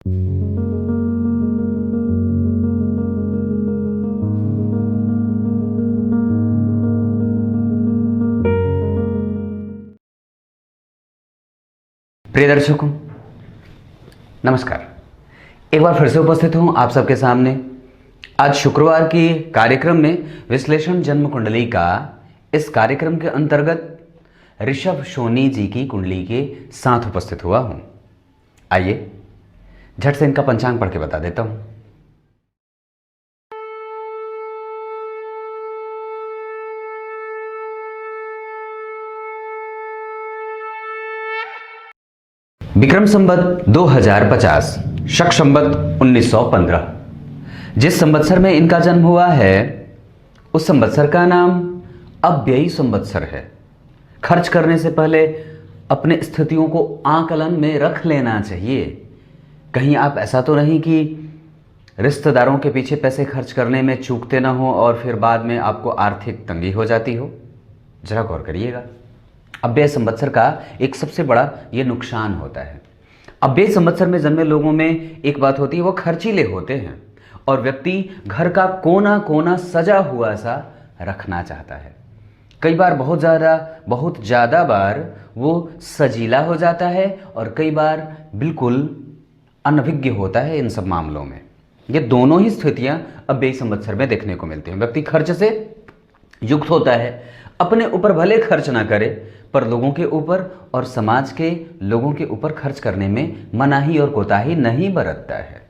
प्रिय दर्शकों, नमस्कार। एक बार फिर से उपस्थित हूं आप सबके सामने। आज शुक्रवार की कार्यक्रम में विश्लेषण जन्म कुंडली का इस कार्यक्रम के अंतर्गत ऋषभ सोनी जी की कुंडली के साथ उपस्थित हुआ हूं। आइए झट से इनका पंचांग पढ़ के बता देता हूं। विक्रम संवत 2050, शक संवत 1915। जिस संवत्सर में इनका जन्म हुआ है उस संवत्सर का नाम अव्ययी संवत्सर है। खर्च करने से पहले अपने स्थितियों को आकलन में रख लेना चाहिए। कहीं आप ऐसा तो नहीं कि रिश्तेदारों के पीछे पैसे खर्च करने में चूकते ना हो और फिर बाद में आपको आर्थिक तंगी हो जाती हो। जरा गौर करिएगा। अव्यय संवत्सर का एक सबसे बड़ा ये नुकसान होता है। अव्यय संवत्सर में जन्मे लोगों में एक बात होती है, वो खर्चीले होते हैं और व्यक्ति घर का कोना कोना सजा हुआ सा रखना चाहता है। कई बार बहुत ज़्यादा बार वो सजीला हो जाता है और कई बार बिल्कुल अनभिज्ञ होता है। इन सब मामलों में ये दोनों ही स्थितियां अव्ययी संवत्सर में देखने को मिलती हैं। व्यक्ति खर्च से युक्त होता है, अपने ऊपर भले खर्च ना करे पर लोगों के ऊपर और समाज के लोगों के ऊपर खर्च करने में मनाही और कोताही नहीं बरतता है।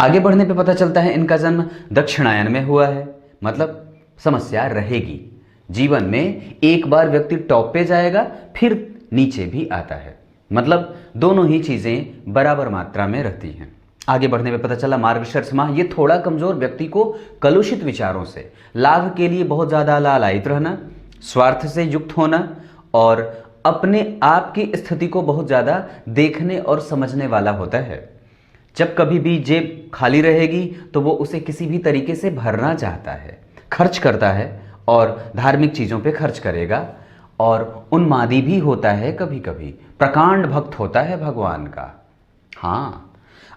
आगे बढ़ने पे पता चलता है इनका जन्म दक्षिणायन में हुआ है। मतलब समस्या रहेगी जीवन में। एक बार व्यक्ति टॉप पे जाएगा फिर नीचे भी आता है। मतलब दोनों ही चीजें बराबर मात्रा में रहती हैं। आगे बढ़ने पे पता चला मार्गशीर्ष माह ये थोड़ा कमजोर, व्यक्ति को कलुषित विचारों से, लाभ के लिए बहुत ज्यादा लालायित रहना, स्वार्थ से युक्त होना और अपने आप की स्थिति को बहुत ज्यादा देखने और समझने वाला होता है। जब कभी भी जेब खाली रहेगी तो वो उसे किसी भी तरीके से भरना चाहता है, खर्च करता है और धार्मिक चीजों पे खर्च करेगा और उन्मादी भी होता है। कभी कभी प्रकांड भक्त होता है भगवान का। हाँ,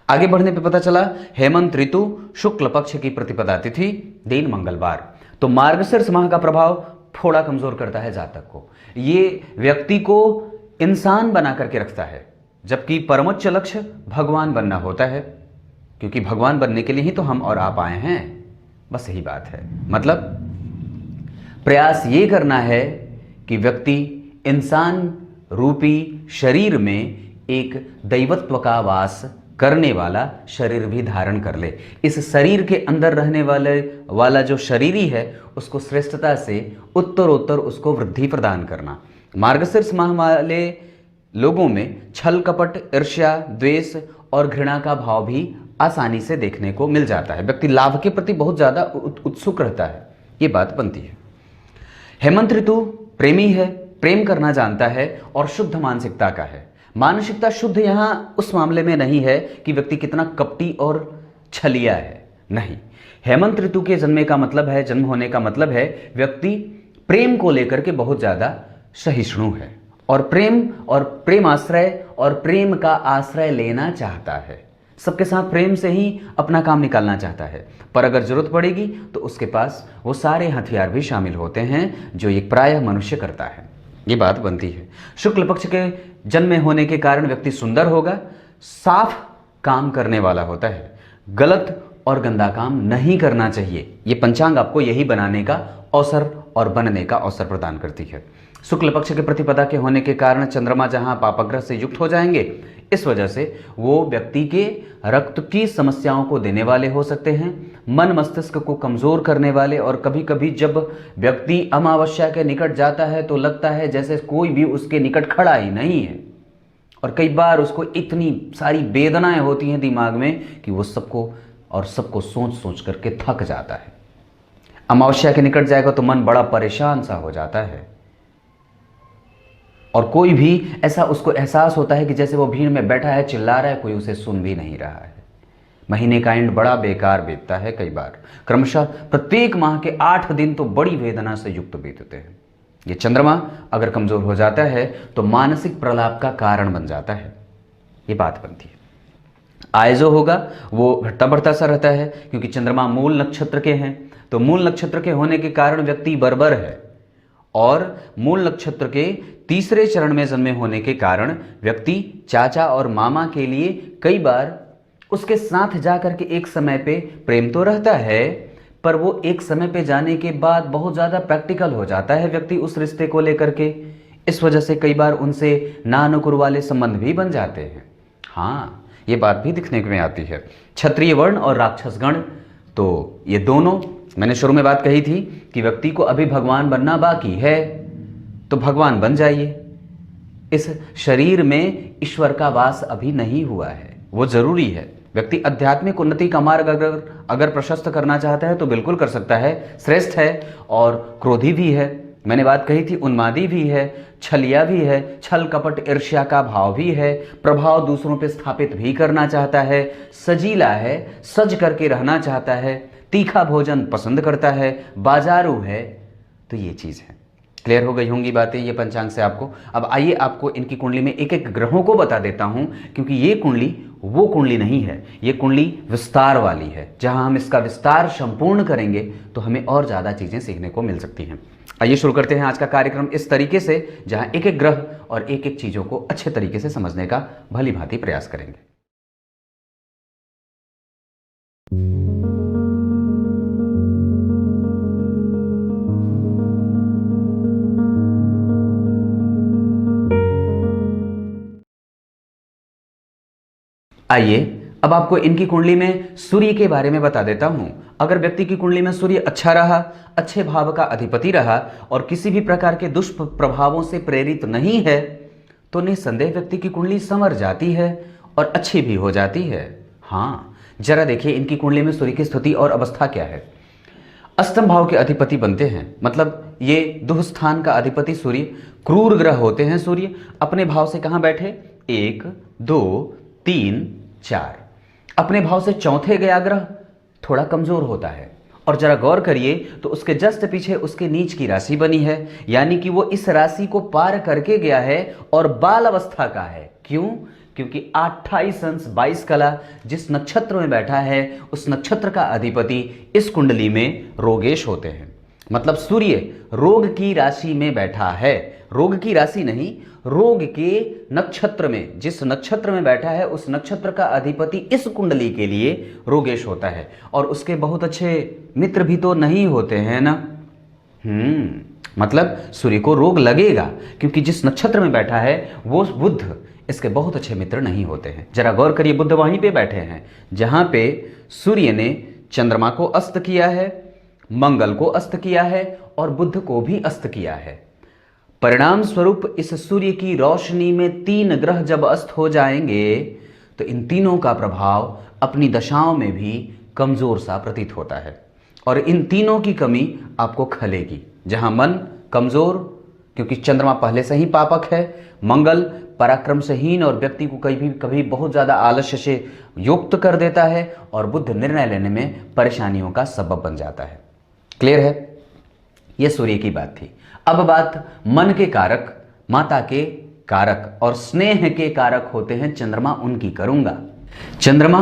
आगे बढ़ने पे पता चला हेमंत ऋतु, शुक्ल पक्ष की प्रतिपदा तिथि, दिन मंगलवार। तो मार्गशीर्ष माह का प्रभाव थोड़ा कमजोर करता है जातक को। ये व्यक्ति को इंसान बना करके रखता है, जबकि परमोच्च लक्ष्य भगवान बनना होता है, क्योंकि भगवान बनने के लिए ही तो हम और आप आए हैं। बस यही बात है। मतलब प्रयास ये करना है कि व्यक्ति इंसान रूपी शरीर में एक दैवत्व का वास करने वाला शरीर भी धारण कर ले। इस शरीर के अंदर रहने वाला जो शरीरी है उसको श्रेष्ठता से उत्तरोत्तर उसको वृद्धि प्रदान करना। मार्गशीर्ष माह वाले लोगों में छल कपट, ईर्ष्या, द्वेष और घृणा का भाव भी आसानी से देखने को मिल जाता है। व्यक्ति लाभ के प्रति बहुत ज्यादा उत्सुक रहता है, ये बात बनती है। हेमंत ऋतु प्रेमी है, प्रेम करना जानता है और शुद्ध मानसिकता का है। मानसिकता शुद्ध यहां उस मामले में नहीं है कि व्यक्ति कितना कपटी और छलिया है, नहीं। हेमंत ऋतु के जन्म होने का मतलब है व्यक्ति प्रेम को लेकर के बहुत ज्यादा सहिष्णु है और प्रेम आश्रय और प्रेम का आश्रय लेना चाहता है। सबके साथ प्रेम से ही अपना काम निकालना चाहता है, पर अगर जरूरत पड़ेगी तो उसके पास वो सारे हथियार भी शामिल होते हैं जो एक प्रायः मनुष्य करता है। ये बात बनती है। शुक्ल पक्ष के जन्म होने के कारण व्यक्ति सुंदर होगा, साफ काम करने वाला होता है, गलत और गंदा काम नहीं करना चाहिए। ये पंचांग आपको यही बनाने का अवसर और बनने का अवसर प्रदान करती है। शुक्ल पक्ष के प्रतिपदा के होने के कारण चंद्रमा जहां पापग्रह से युक्त हो जाएंगे, इस वजह से वो व्यक्ति के रक्त की समस्याओं को देने वाले हो सकते हैं, मन मस्तिष्क को कमजोर करने वाले। और कभी कभी जब व्यक्ति अमावस्या के निकट जाता है तो लगता है जैसे कोई भी उसके निकट खड़ा ही नहीं है और कई बार उसको इतनी सारी वेदनाएं होती हैं दिमाग में कि वो सबको सोच सोच करके थक जाता है। अमावस्या के निकट जाएगा तो मन बड़ा परेशान सा हो जाता है और कोई भी ऐसा उसको एहसास होता है कि जैसे वो भीड़ में बैठा है, चिल्ला रहा है, कोई उसे सुन भी नहीं रहा है। महीने का एंड बड़ा बेकार बीतता है। कई बार क्रमशः प्रत्येक माह के 8 दिन तो बड़ी वेदना से युक्त बीतते हैं। ये चंद्रमा अगर कमजोर हो जाता है तो मानसिक प्रलाप का कारण बन जाता है। ये बात बनती है। आय जो होगा वो घटता बढ़ता सा रहता है, क्योंकि चंद्रमा मूल नक्षत्र के हैं। तो मूल नक्षत्र के होने के कारण व्यक्ति बर्बर है, और मूल नक्षत्र के तीसरे चरण में जन्मे होने के कारण व्यक्ति चाचा और मामा के लिए कई बार उसके साथ जाकर के एक समय पे प्रेम तो रहता है, पर वो एक समय पे जाने के बाद बहुत ज़्यादा प्रैक्टिकल हो जाता है व्यक्ति उस रिश्ते को लेकर के। इस वजह से कई बार उनसे नानुकुर वाले संबंध भी बन जाते हैं। हाँ, ये बात भी दिखने में आती है। क्षत्रिय वर्ण और राक्षस गण, तो ये दोनों, मैंने शुरू में बात कही थी कि व्यक्ति को अभी भगवान बनना बाकी है, तो भगवान बन जाइए। इस शरीर में ईश्वर का वास अभी नहीं हुआ है, वो जरूरी है। व्यक्ति आध्यात्मिक उन्नति का मार्ग अगर प्रशस्त करना चाहता है तो बिल्कुल कर सकता है, श्रेष्ठ है। और क्रोधी भी है, मैंने बात कही थी, उन्मादी भी है, छलिया भी है, छल कपट ईर्ष्या का भाव भी है, प्रभाव दूसरों पे स्थापित भी करना चाहता है, सजीला है, सज करके रहना चाहता है, तीखा भोजन पसंद करता है, बाजारू है। तो ये चीज़ है। क्लियर हो गई होंगी बातें ये पंचांग से आपको। अब आइए आपको इनकी कुंडली में एक एक ग्रहों को बता देता हूं, क्योंकि ये कुंडली वो कुंडली नहीं है, ये कुंडली विस्तार वाली है। जहां हम इसका विस्तार संपूर्ण करेंगे तो हमें और ज़्यादा चीज़ें सीखने को मिल सकती हैं। आइए शुरू करते हैं आज का कार्यक्रम इस तरीके से, जहां एक एक ग्रह और एक एक चीज़ों को अच्छे तरीके से समझने का भली भांति प्रयास करेंगे। आइए अब आपको इनकी कुंडली में सूर्य के बारे में बता देता हूं। अगर व्यक्ति की कुंडली में सूर्य अच्छा रहा, अच्छे भाव का अधिपति रहा और किसी भी प्रकार के दुष्प्रभावों से प्रेरित नहीं है, तो निस्संदेह व्यक्ति की कुंडली संवर जाती है और अच्छी भी हो जाती है। हाँ, जरा देखिए इनकी कुंडली में सूर्य की स्थिति और अवस्था क्या है। अष्टम भाव के अधिपति बनते हैं, मतलब ये दुःस्थान का अधिपति सूर्य, क्रूर ग्रह होते हैं। सूर्य अपने भाव से कहां बैठे, 1 2 3 4, अपने भाव से चौथे गया ग्रह थोड़ा कमजोर होता है। और जरा गौर करिए तो उसके जस्ट पीछे उसके नीच की राशि बनी है, यानी कि वो इस राशि को पार करके गया है और बाल अवस्था का है। क्यों? क्योंकि 28 अंश 22 कला जिस नक्षत्र में बैठा है उस नक्षत्र का अधिपति इस कुंडली में रोगेश होते हैं। मतलब सूर्य रोग की राशि में बैठा है, रोग की राशि नहीं, रोग के नक्षत्र में, जिस नक्षत्र में बैठा है उस नक्षत्र का अधिपति इस कुंडली के लिए रोगेश होता है। और उसके बहुत अच्छे मित्र भी तो नहीं होते हैं ना। मतलब सूर्य को रोग लगेगा, क्योंकि जिस नक्षत्र में बैठा है वो बुध, इसके बहुत अच्छे मित्र नहीं होते हैं। जरा गौर करिए, बुध वहीं पे बैठे हैं जहां पे सूर्य ने चंद्रमा को अस्त किया है, मंगल को अस्त किया है और बुध को भी अस्त किया है। परिणाम स्वरूप इस सूर्य की रोशनी में 3 ग्रह जब अस्त हो जाएंगे तो इन तीनों का प्रभाव अपनी दशाओं में भी कमजोर सा प्रतीत होता है, और इन तीनों की कमी आपको खलेगी। जहां मन कमजोर, क्योंकि चंद्रमा पहले से ही पापक है, मंगल पराक्रम से हीन और व्यक्ति को कभी बहुत ज्यादा आलस्य से युक्त कर देता है, और बुध निर्णय लेने में परेशानियों का सबब बन जाता है। क्लियर है? यह सूर्य की बात थी। अब बात मन के कारक, माता के कारक और स्नेह के कारक होते हैं चंद्रमा, उनकी करूंगा। चंद्रमा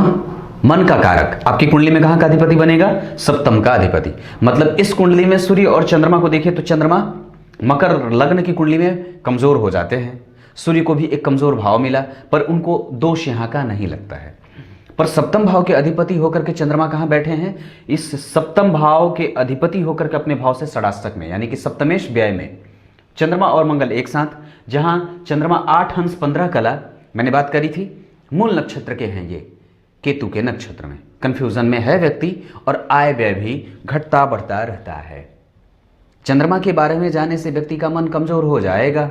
मन का कारक आपकी कुंडली में कहां का अधिपति बनेगा? सप्तम का अधिपति। मतलब इस कुंडली में सूर्य और चंद्रमा को देखिए तो चंद्रमा मकर लग्न की कुंडली में कमजोर हो जाते हैं। सूर्य को भी एक कमजोर भाव मिला, पर उनको दोष यहां का नहीं लगता है। पर सप्तम भाव के अधिपति होकर के चंद्रमा कहां बैठे हैं? इस सप्तम भाव के अधिपति होकर के अपने भाव से षडाष्टक में, यानी कि सप्तमेश व्यय में चंद्रमा और मंगल एक साथ, जहां चंद्रमा 8 अंश 15 कला, मैंने बात करी थी, मूल नक्षत्र के हैं ये, केतु के नक्षत्र में। कंफ्यूजन में है व्यक्ति और आय व्यय भी घटता बढ़ता रहता है। चंद्रमा के बारे में जाने से व्यक्ति का मन कमजोर हो जाएगा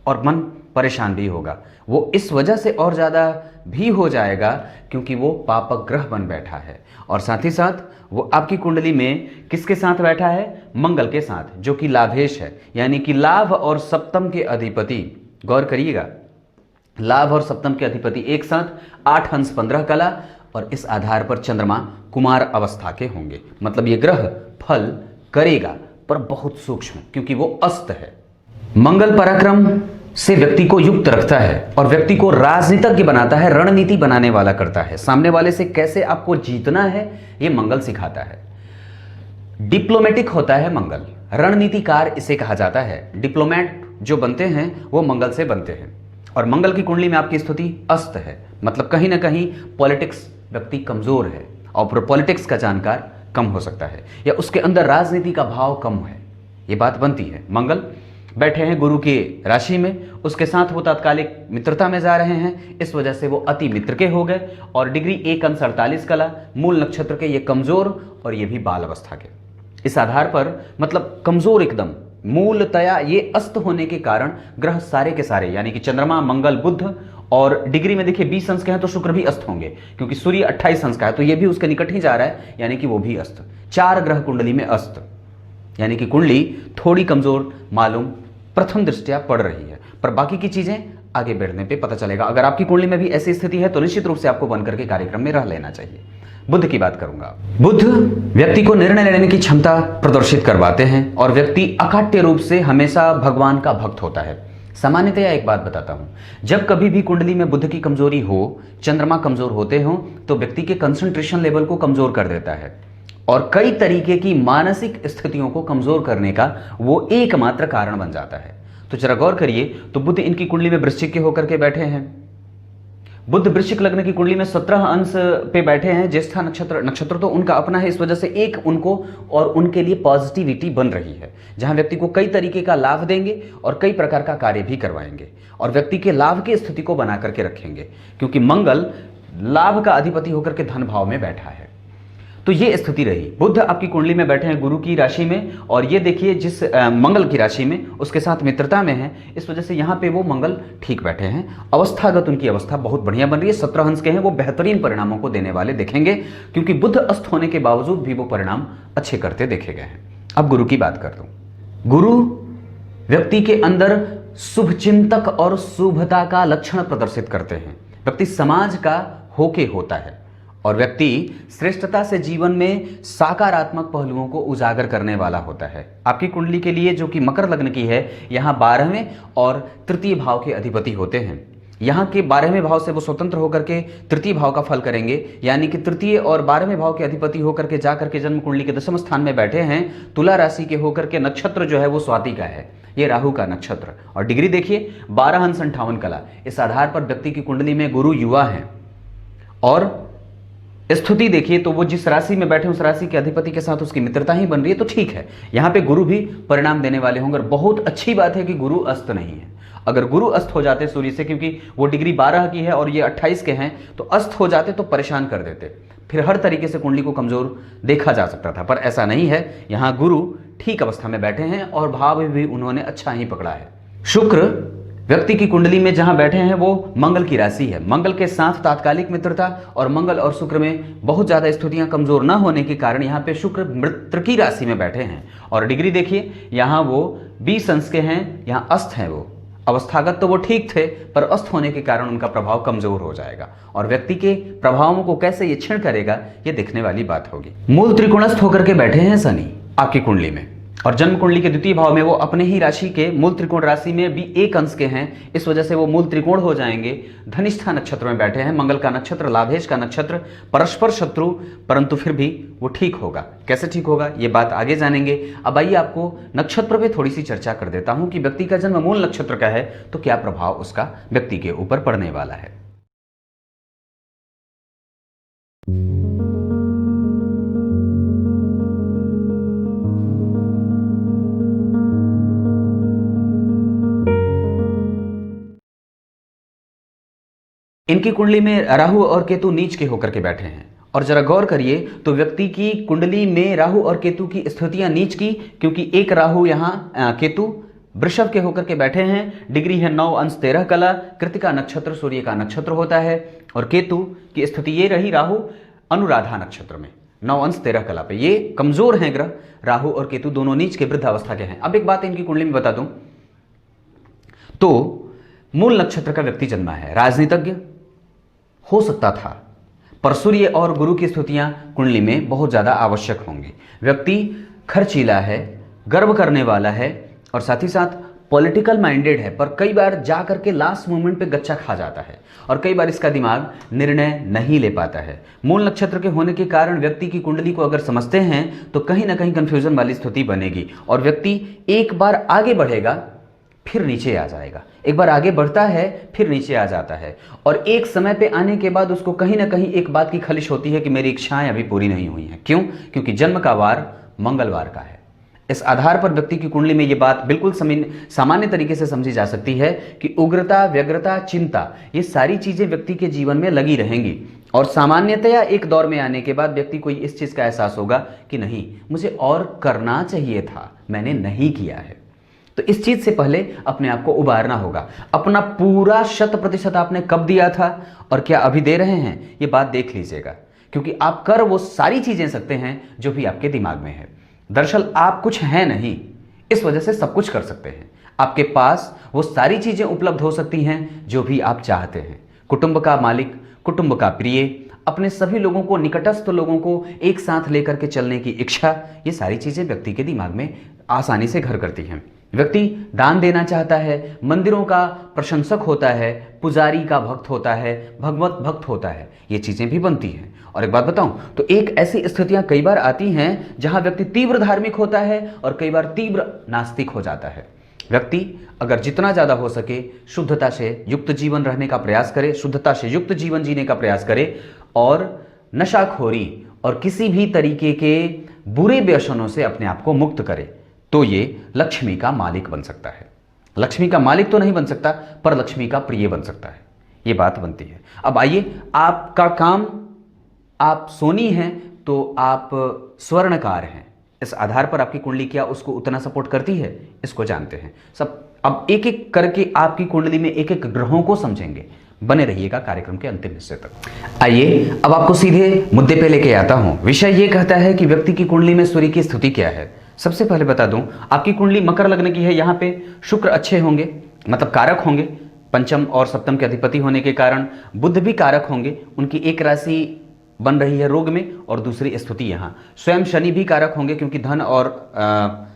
और मन परेशान भी होगा। वो इस वजह से और ज़्यादा भी हो जाएगा क्योंकि वो पापक ग्रह बन बैठा है, और साथ ही साथ वो आपकी कुंडली में किसके साथ बैठा है? मंगल के साथ, जो कि लाभेश है, यानी कि लाभ और सप्तम के अधिपति। गौर करिएगा, लाभ और सप्तम के अधिपति एक साथ, 8 अंश 15 कला, और इस आधार पर चंद्रमा कुमार अवस्था के होंगे। मतलब ये ग्रह फल करेगा पर बहुत सूक्ष्म, क्योंकि वो अस्त है। मंगल पराक्रम से व्यक्ति को युक्त रखता है और व्यक्ति को राजनीतिज्ञ बनाता है, रणनीति बनाने वाला करता है। सामने वाले से कैसे आपको जीतना है ये मंगल सिखाता है। डिप्लोमेटिक होता है मंगल, रणनीतिकार इसे कहा जाता है। डिप्लोमेट जो बनते हैं वो मंगल से बनते हैं। और मंगल की कुंडली में आपकी स्थिति अस्त है, मतलब कहीं ना कहीं पॉलिटिक्स व्यक्ति कमजोर है और पॉलिटिक्स का जानकार कम हो सकता है या उसके अंदर राजनीति का भाव कम है, ये बात बनती है। मंगल बैठे हैं गुरु की राशि में, उसके साथ वो तात्कालिक मित्रता में जा रहे हैं, इस वजह से वो अति मित्र के हो गए। और डिग्री 1 अंक 47 कला, मूल नक्षत्र के, ये कमजोर और ये भी बाल अवस्था के। इस आधार पर मतलब कमजोर एकदम, मूलतया ये अस्त होने के कारण ग्रह सारे के सारे यानी कि चंद्रमा, मंगल, बुध और डिग्री में देखिए 20 अंश के हैं तो शुक्र भी अस्त होंगे, क्योंकि सूर्य 28 अंश का है तो ये भी उसके निकट ही जा रहा है, यानी कि वो भी अस्त। 4 ग्रह कुंडली में अस्त, यानी कि कुंडली थोड़ी कमजोर मालूम प्रथम दृष्टया पड़ रही है, पर बाकी की चीजें आगे बढ़ने पे पता चलेगा। अगर आपकी कुंडली में भी ऐसी स्थिति है तो निश्चित रूप से आपको बनकर के कार्यक्रम में रह लेना चाहिए। बुध की बात करूंगा। बुध व्यक्ति को निर्णय लेने की क्षमता प्रदर्शित करवाते हैं और व्यक्ति अकाट्य रूप से हमेशा भगवान का भक्त होता है। सामान्यतया एक बात बताता हूं, जब कभी भी कुंडली में बुध की कमजोरी हो, चंद्रमा कमजोर होते हो, तो व्यक्ति के कंसंट्रेशन लेवल को कमजोर कर देता है और कई तरीके की मानसिक स्थितियों को कमजोर करने का वो एकमात्र कारण बन जाता है। तो जरा गौर करिए, तो बुध इनकी कुंडली में वृश्चिक के होकर के बैठे हैं। बुध वृश्चिक लग्न की कुंडली में 17 अंश पे बैठे हैं। ज्येष्ठा नक्षत्र तो उनका अपना है, इस वजह से एक उनको और उनके लिए पॉजिटिविटी बन रही है, जहां व्यक्ति को कई तरीके का लाभ देंगे और कई प्रकार का कार्य भी करवाएंगे और व्यक्ति के लाभ की स्थिति को बना करके रखेंगे, क्योंकि मंगल लाभ का अधिपति होकर के धन भाव में बैठा है। तो ये स्थिति रही। बुध आपकी कुंडली में बैठे हैं गुरु की राशि में, और ये देखिए जिस मंगल की राशि में उसके साथ मित्रता में है, इस वजह से यहाँ पे वो मंगल ठीक बैठे हैं। अवस्थागत उनकी अवस्था बहुत बढ़िया बन रही है। 17 अंश के हैं, वो बेहतरीन परिणामों को देने वाले देखेंगे, क्योंकि बुध अस्त होने के बावजूद भी वो परिणाम अच्छे करते देखे गए हैं। अब गुरु की बात कर दूं। गुरु व्यक्ति के अंदर शुभचिंतक और शुभता का लक्षण प्रदर्शित करते हैं। व्यक्ति समाज का होके होता है और व्यक्ति श्रेष्ठता से जीवन में सकारात्मक पहलुओं को उजागर करने वाला होता है। आपकी कुंडली के लिए जो कि मकर लग्न की है, यहाँ 12वें और तृतीय भाव के अधिपति होते हैं। यहाँ के 12वें भाव से वो स्वतंत्र होकर के तृतीय भाव का फल करेंगे, यानी कि तृतीय और 12वें भाव के अधिपति होकर के जाकर के जन्म कुंडली के 10वें स्थान में बैठे हैं। तुला राशि के होकर के नक्षत्र जो है वो स्वाति का है, ये राहु का नक्षत्र, और डिग्री देखिए 12 अंश 58 कला। इस आधार पर व्यक्ति की कुंडली में गुरु युवा है और स्थिति देखिए तो वो जिस राशि में बैठे उस राशि के अधिपति के साथ उसकी मित्रता ही बन रही है, तो ठीक है, यहाँ पे गुरु भी परिणाम देने वाले होंगे। और बहुत अच्छी बात है कि गुरु अस्त नहीं है। अगर गुरु अस्त हो जाते सूर्य से, क्योंकि वो डिग्री 12 की है और ये 28 के हैं, तो अस्त हो जाते तो परेशान कर देते, फिर हर तरीके से कुंडली को कमजोर देखा जा सकता था, पर ऐसा नहीं है। यहाँ गुरु ठीक अवस्था में बैठे हैं और भाव भी उन्होंने अच्छा ही पकड़ा है। शुक्र व्यक्ति की कुंडली में जहां बैठे हैं वो मंगल की राशि है। मंगल के साथ तात्कालिक मित्रता और मंगल और शुक्र में बहुत ज्यादा स्थितियां कमजोर ना होने के कारण यहाँ पे शुक्र मित्र की राशि में बैठे हैं। और डिग्री देखिए यहाँ वो 20 अंश के हैं, यहाँ अस्त हैं। वो अवस्थागत तो वो ठीक थे, पर अस्त होने के कारण उनका प्रभाव कमजोर हो जाएगा और व्यक्ति के प्रभावों को कैसे ये क्षीण करेगा ये देखने वाली बात होगी। मूल त्रिकोणस्थ होकर के बैठे हैं शनि आपकी कुंडली में, और जन्म कुंडली के द्वितीय भाव में वो अपने ही राशि के मूल त्रिकोण राशि में भी 1 अंश के हैं, इस वजह से वो मूल त्रिकोण हो जाएंगे। धनिष्ठा नक्षत्र में बैठे हैं, मंगल का नक्षत्र, लाभेश का नक्षत्र, परस्पर शत्रु, परंतु फिर भी वो ठीक होगा। कैसे ठीक होगा ये बात आगे जानेंगे। अब आइए आपको नक्षत्र पे थोड़ी सी चर्चा कर देता हूं कि व्यक्ति का जन्म मूल नक्षत्र का है तो क्या प्रभाव उसका व्यक्ति के ऊपर पड़ने वाला है। इनकी कुंडली में राहु और केतु नीच के होकर के बैठे हैं, और जरा गौर करिए तो व्यक्ति की कुंडली में राहु और केतु की स्थितियां नीच की, क्योंकि एक राहु यहाँ केतु वृषभ के होकर के बैठे हैं। डिग्री है 9 अंश 13 कला, कृतिका नक्षत्र सूर्य का नक्षत्र होता है, और केतु की स्थिति ये रही राहु अनुराधा नक्षत्र में 9 अंश 13 कला पे। ये कमजोर हैं ग्रह, राहु और केतु दोनों नीच के वृद्ध अवस्था के हैं। अब एक बात इनकी कुंडली में बता दूं तो मूल नक्षत्र का व्यक्ति जन्मा है, राजनीतिज्ञ हो सकता था, पर सूर्य और गुरु की स्थितियां कुंडली में बहुत ज्यादा आवश्यक होंगी। व्यक्ति खर्चीला है, गर्व करने वाला है और साथ ही साथ पॉलिटिकल माइंडेड है, पर कई बार जा करके लास्ट मोमेंट पे गच्चा खा जाता है और कई बार इसका दिमाग निर्णय नहीं ले पाता है। मूल नक्षत्र के होने के कारण व्यक्ति की कुंडली को अगर समझते हैं तो कहीं ना कहीं कंफ्यूजन वाली स्थिति बनेगी और व्यक्ति एक बार आगे बढ़ेगा फिर नीचे आ जाएगा, एक बार आगे बढ़ता है फिर नीचे आ जाता है और एक समय पे आने के बाद उसको कहीं ना कहीं एक बात की खलिश होती है कि मेरी इच्छाएं अभी पूरी नहीं हुई हैं। क्यों? क्योंकि जन्म का वार मंगलवार का है। इस आधार पर व्यक्ति की कुंडली में यह बात बिल्कुल सामान्य तरीके से समझी जा सकती है कि उग्रता, व्यग्रता, चिंता, ये सारी चीजें व्यक्ति के जीवन में लगी रहेंगी और सामान्यतया एक दौर में आने के बाद व्यक्ति को इस चीज का एहसास होगा कि नहीं, मुझे और करना चाहिए था, मैंने नहीं किया है। तो इस चीज से पहले अपने आप को उबारना होगा। अपना पूरा 100% आपने कब दिया था और क्या अभी दे रहे हैं, ये बात देख लीजिएगा, क्योंकि आप कर वो सारी चीजें सकते हैं जो भी आपके दिमाग में है। दरअसल आप कुछ हैं नहीं, इस वजह से सब कुछ कर सकते हैं। आपके पास वो सारी चीजें उपलब्ध हो सकती हैं जो भी आप चाहते हैं। कुटुंब का मालिक, कुटुंब का प्रिय, अपने सभी लोगों को, निकटस्थ लोगों को एक साथ लेकर के चलने की इच्छा, ये सारी चीजें व्यक्ति के दिमाग में आसानी से घर करती हैं। व्यक्ति दान देना चाहता है, मंदिरों का प्रशंसक होता है, पुजारी का भक्त होता है, भगवत भक्त होता है, ये चीजें भी बनती हैं। और एक बात बताऊं तो एक ऐसी स्थितियां कई बार आती हैं जहां व्यक्ति तीव्र धार्मिक होता है और कई बार तीव्र नास्तिक हो जाता है। व्यक्ति अगर जितना ज्यादा हो सके शुद्धता से युक्त जीवन रहने का प्रयास करे, शुद्धता से युक्त जीवन जीने का प्रयास करे और नशाखोरी और किसी भी तरीके के बुरे व्यसनों से अपने आप को मुक्त करे, तो ये लक्ष्मी का मालिक बन सकता है। लक्ष्मी का मालिक तो नहीं बन सकता, पर लक्ष्मी का प्रिय बन सकता है, ये बात बनती है। अब आइए, आपका काम, आप सोनी हैं तो आप स्वर्णकार हैं, इस आधार पर आपकी कुंडली क्या उसको उतना सपोर्ट करती है, इसको जानते हैं सब। अब एक एक करके आपकी कुंडली में एक एक ग्रहों को समझेंगे। बने रहिएगा कार्यक्रम के अंतिम हिस्से तक। आइए अब आपको सीधे मुद्दे पे लेके आता हूं। विषय ये कहता है कि व्यक्ति की कुंडली में सूर्य की स्थिति क्या है। सबसे पहले बता दूं, आपकी कुंडली मकर लग्न की है। यहाँ पे शुक्र अच्छे होंगे, मतलब कारक होंगे, पंचम और सप्तम के अधिपति होने के कारण बुध भी कारक होंगे। उनकी एक राशि बन रही है रोग में और दूसरी स्थिति यहाँ। स्वयं शनि भी कारक होंगे क्योंकि धन और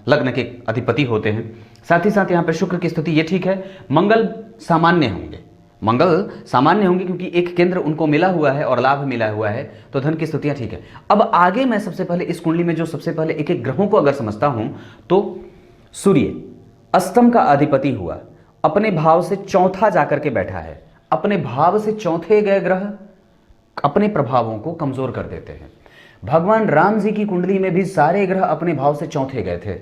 लग्न के अधिपति होते हैं। साथ ही साथ यहाँ पे शुक्र की स्थिति ये ठीक है। मंगल सामान्य होंगे, मंगल सामान्य होंगे क्योंकि एक केंद्र उनको मिला हुआ है और लाभ मिला हुआ है, तो धन की स्थितियां ठीक है। अब आगे मैं सबसे पहले इस कुंडली में जो सबसे पहले एक एक ग्रहों को अगर समझता हूं तो सूर्य अष्टम का अधिपति हुआ, अपने भाव से चौथा जाकर के बैठा है। अपने भाव से चौथे गए ग्रह अपने प्रभावों को कमजोर कर देते हैं। भगवान राम जी की कुंडली में भी सारे ग्रह अपने भाव से चौथे गए थे,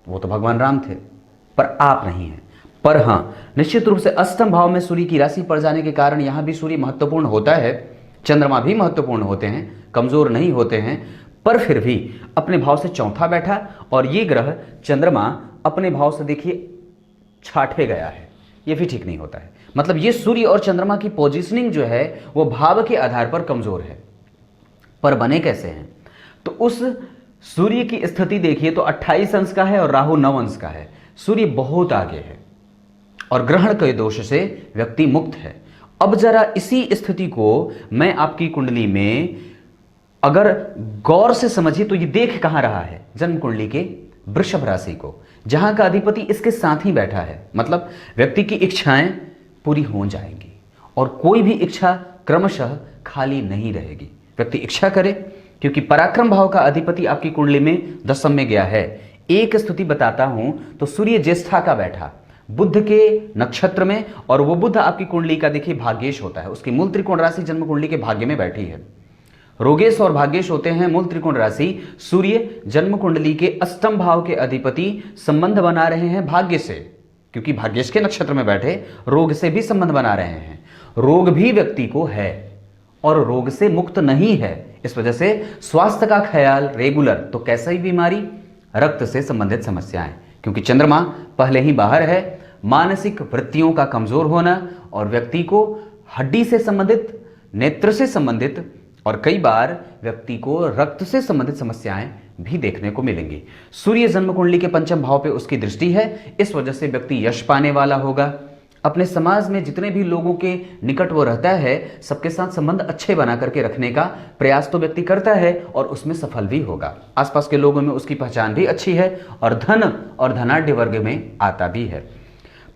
वो तो भगवान राम थे, पर आप नहीं हैं। पर हां, निश्चित रूप से अष्टम भाव में सूर्य की राशि पड़ जाने के कारण यहां भी सूर्य महत्वपूर्ण होता है, चंद्रमा भी महत्वपूर्ण होते हैं, कमजोर नहीं होते हैं, पर फिर भी अपने भाव से चौथा बैठा और ये ग्रह चंद्रमा अपने भाव से देखिए छठे गया है, ये भी ठीक नहीं होता है। मतलब ये सूर्य और चंद्रमा की पोजीशनिंग जो है वो भाव के आधार पर कमजोर है। पर बने कैसे हैं? तो उस सूर्य की स्थिति देखिए तो 28 अंश का है और राहु 9 अंश का है। सूर्य बहुत आगे है और ग्रहण के दोष से व्यक्ति मुक्त है। अब जरा इसी स्थिति को मैं आपकी कुंडली में अगर गौर से समझिए तो ये देख कहां रहा है, जन्म कुंडली के वृषभ राशि को, जहां का अधिपति इसके साथ ही बैठा है। मतलब व्यक्ति की इच्छाएं पूरी हो जाएंगी और कोई भी इच्छा क्रमशः खाली नहीं रहेगी। व्यक्ति इच्छा करे, क्योंकि पराक्रम भाव का अधिपति आपकी कुंडली में दशम में गया है। एक स्थिति बताता हूं तो सूर्य ज्येष्ठा का बैठा बुध के नक्षत्र में, और वो बुध आपकी कुंडली का देखिए भाग्येश होता है। उसकी मूल त्रिकोण राशि जन्म कुंडली के भाग्य में बैठी है। रोगेश और भाग्येश होते हैं मूल त्रिकोण राशि। सूर्य जन्म कुंडली के अष्टम भाव के अधिपति संबंध बना रहे हैं भाग्य से, क्योंकि भाग्येश के नक्षत्र में बैठे रोग से भी संबंध बना रहे हैं। रोग भी व्यक्ति को है और रोग से मुक्त नहीं है। इस वजह से स्वास्थ्य का ख्याल रेगुलर, तो कैसी बीमारी, रक्त से संबंधित समस्याएं, क्योंकि चंद्रमा पहले ही बाहर है। मानसिक वृत्तियों का कमजोर होना और व्यक्ति को हड्डी से संबंधित, नेत्र से संबंधित और कई बार व्यक्ति को रक्त से संबंधित समस्याएं भी देखने को मिलेंगी। सूर्य जन्म कुंडली के पंचम भाव पे उसकी दृष्टि है, इस वजह से व्यक्ति यश पाने वाला होगा, अपने समाज में जितने भी लोगों के निकट वो रहता है, सबके साथ संबंध अच्छे बना करके रखने का प्रयास तो व्यक्ति करता है और उसमें सफल भी होगा। आसपास के लोगों में उसकी पहचान भी अच्छी है और धन और धनाढ्य वर्ग में आता भी है।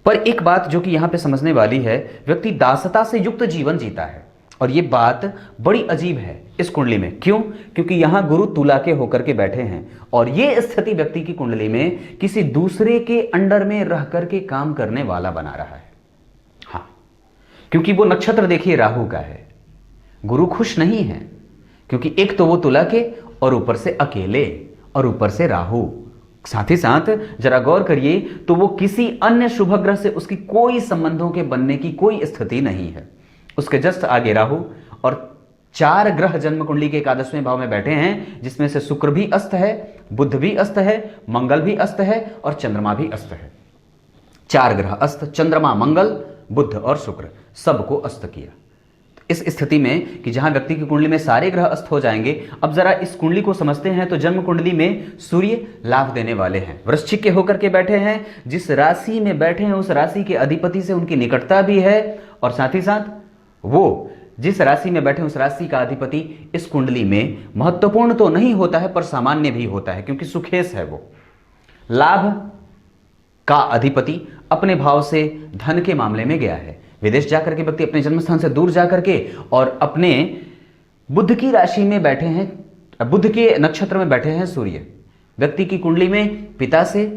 पर एक बात जो कि यहाँ पे समझने वाली है, व्यक्ति दासता से युक्त जीवन जीता है और ये बात बड़ी अजीब है इस कुंडली में। क्यों? क्योंकि यहां गुरु तुला के होकर के बैठे हैं और ये स्थिति व्यक्ति की कुंडली में किसी दूसरे के अंडर में रह करके काम करने वाला बना रहा है। हाँ, क्योंकि वो नक्षत्र देखिए राहु का है। गुरु खुश नहीं है क्योंकि एक तो वो तुला के और ऊपर से अकेले और ऊपर से राहु। साथ ही साथ जरा गौर करिए तो वो किसी अन्य शुभ ग्रह से उसकी कोई संबंधों के बनने की कोई स्थिति नहीं है। उसके जस्ट आगे राहु और 4 ग्रह जन्म कुंडली के एकादशवें भाव में बैठे हैं, जिसमें से शुक्र भी अस्त है, बुध भी अस्त है, मंगल भी अस्त है और चंद्रमा भी अस्त है। 4 ग्रह अस्त, चंद्रमा, मंगल, बुध और शुक्र सबको अस्त किया। इस स्थिति में कि जहां व्यक्ति की कुंडली में सारे ग्रह अस्त हो जाएंगे, अब जरा इस कुंडली को समझते हैं तो जन्म कुंडली में सूर्य लाभ देने वाले हैं, वृश्चिक के होकर के बैठे हैं। जिस राशि में बैठे हैं उस राशि के अधिपति से उनकी निकटता भी है और साथ ही साथ वो जिस राशि में बैठे उस राशि का अधिपति इस कुंडली में महत्वपूर्ण तो नहीं होता है पर सामान्य भी होता है, क्योंकि सुखेश है। वो लाभ का अधिपति अपने भाव से धन के मामले में गया है। विदेश जाकर के व्यक्ति अपने जन्मस्थान से दूर जाकर के और अपने बुध की राशि में बैठे हैं, बुध के नक्षत्र में बैठे हैं सूर्य। व्यक्ति की कुंडली में पिता से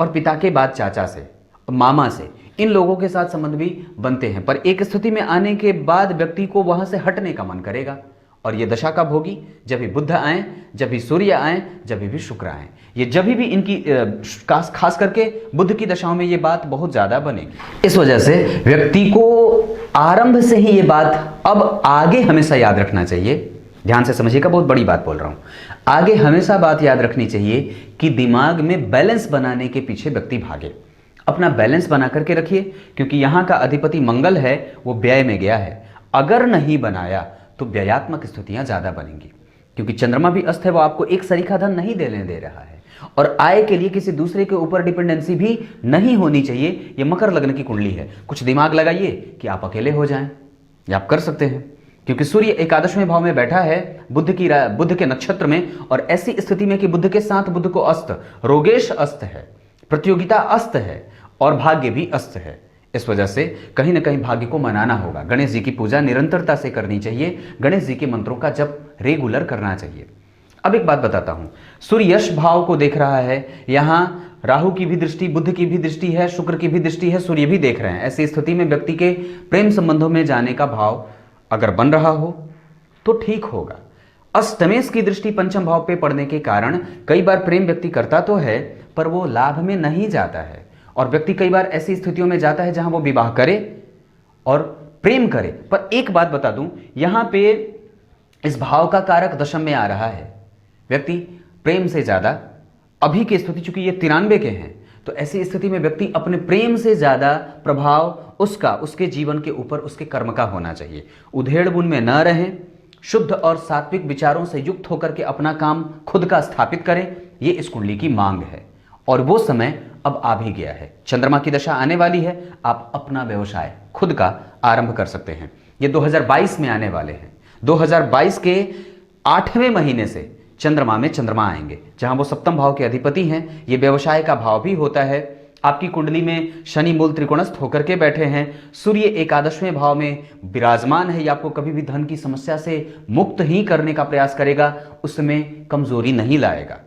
और पिता के बाद चाचा से, मामा से, इन लोगों के साथ संबंध भी बनते हैं। पर एक स्थिति में आने के बाद व्यक्ति को वहां से हटने का मन करेगा और ये दशा कब होगी? जब भी बुध आए, जब भी सूर्य आए, जब भी शुक्र आए। ये जब भी इनकी खास करके बुध की दशाओं में ये बात बहुत ज्यादा बनेगी। इस वजह से व्यक्ति को आरंभ से ही ये बात अब आगे हमेशा याद रखना चाहिए। ध्यान से समझिएगा, बहुत बड़ी बात बोल रहा हूं। आगे हमेशा बात याद रखनी चाहिए कि दिमाग में बैलेंस बनाने के पीछे व्यक्ति भागे। अपना बैलेंस बना करके रखिए, क्योंकि यहां का अधिपति मंगल है, वो व्यय में गया है। अगर नहीं बनाया तो व्ययात्मक स्थितियां ज्यादा बनेंगी, क्योंकि चंद्रमा भी अस्त है, वो आपको एक सरीखा धन नहीं देने दे रहा है और आय के लिए किसी दूसरे के ऊपर डिपेंडेंसी भी नहीं होनी चाहिए। ये मकर लग्न की कुंडली है। कुछ दिमाग लगाइए कि आप अकेले हो जाएं, या आप कर सकते हैं, क्योंकि सूर्य एकादशवें भाव में बैठा है बुध के नक्षत्र में। और ऐसी स्थिति में कि बुध के साथ बुध को अस्त, रोगेश अस्त है, प्रतियोगिता अस्त है और भाग्य भी अस्त है। इस वजह से कहीं ना कहीं भाग्य को मनाना होगा। गणेश जी की पूजा निरंतरता से करनी चाहिए, गणेश जी के मंत्रों का जप रेगुलर करना चाहिए। अब एक बात बताता हूं, सूर्य यश भाव को देख रहा है, यहां राहु की भी दृष्टि, बुध की भी दृष्टि है, शुक्र की भी दृष्टि है, सूर्य भी देख रहे हैं। ऐसी स्थिति में व्यक्ति के प्रेम संबंधों में जाने का भाव अगर बन रहा हो तो ठीक होगा। अष्टमेश की दृष्टि पंचम भाव पे पड़ने के कारण कई बार प्रेम व्यक्ति करता तो है पर वो लाभ में नहीं जाता है, और व्यक्ति कई बार ऐसी स्थितियों में जाता है जहां वो विवाह करे और प्रेम करे। पर एक बात बता दूं, यहां पे इस भाव का कारक दशम में आ रहा है। व्यक्ति प्रेम से ज्यादा, अभी की स्थिति चूंकि ये 93 के हैं, तो ऐसी स्थिति में व्यक्ति अपने प्रेम से ज्यादा प्रभाव उसके जीवन के ऊपर, उसके कर्म का होना चाहिए। उधेड़ बुन में न रहें, शुद्ध और सात्विक विचारों से युक्त होकर के अपना काम खुद का स्थापित करें, ये इस कुंडली की मांग है। और वो समय अब आ भी गया है, चंद्रमा की दशा आने वाली है, आप अपना व्यवसाय खुद का आरंभ कर सकते हैं। ये 2022 में आने वाले हैं। 2022 के 8वें महीने से चंद्रमा में चंद्रमा आएंगे, जहां वो सप्तम भाव के अधिपति हैं। ये व्यवसाय का भाव भी होता है। आपकी कुंडली में शनि मूल त्रिकोणस्थ होकर के बैठे हैं, सूर्य एकादशवें भाव में विराजमान है। ये आपको कभी भी धन की समस्या से मुक्त ही करने का प्रयास करेगा, उसमें कमजोरी नहीं लाएगा।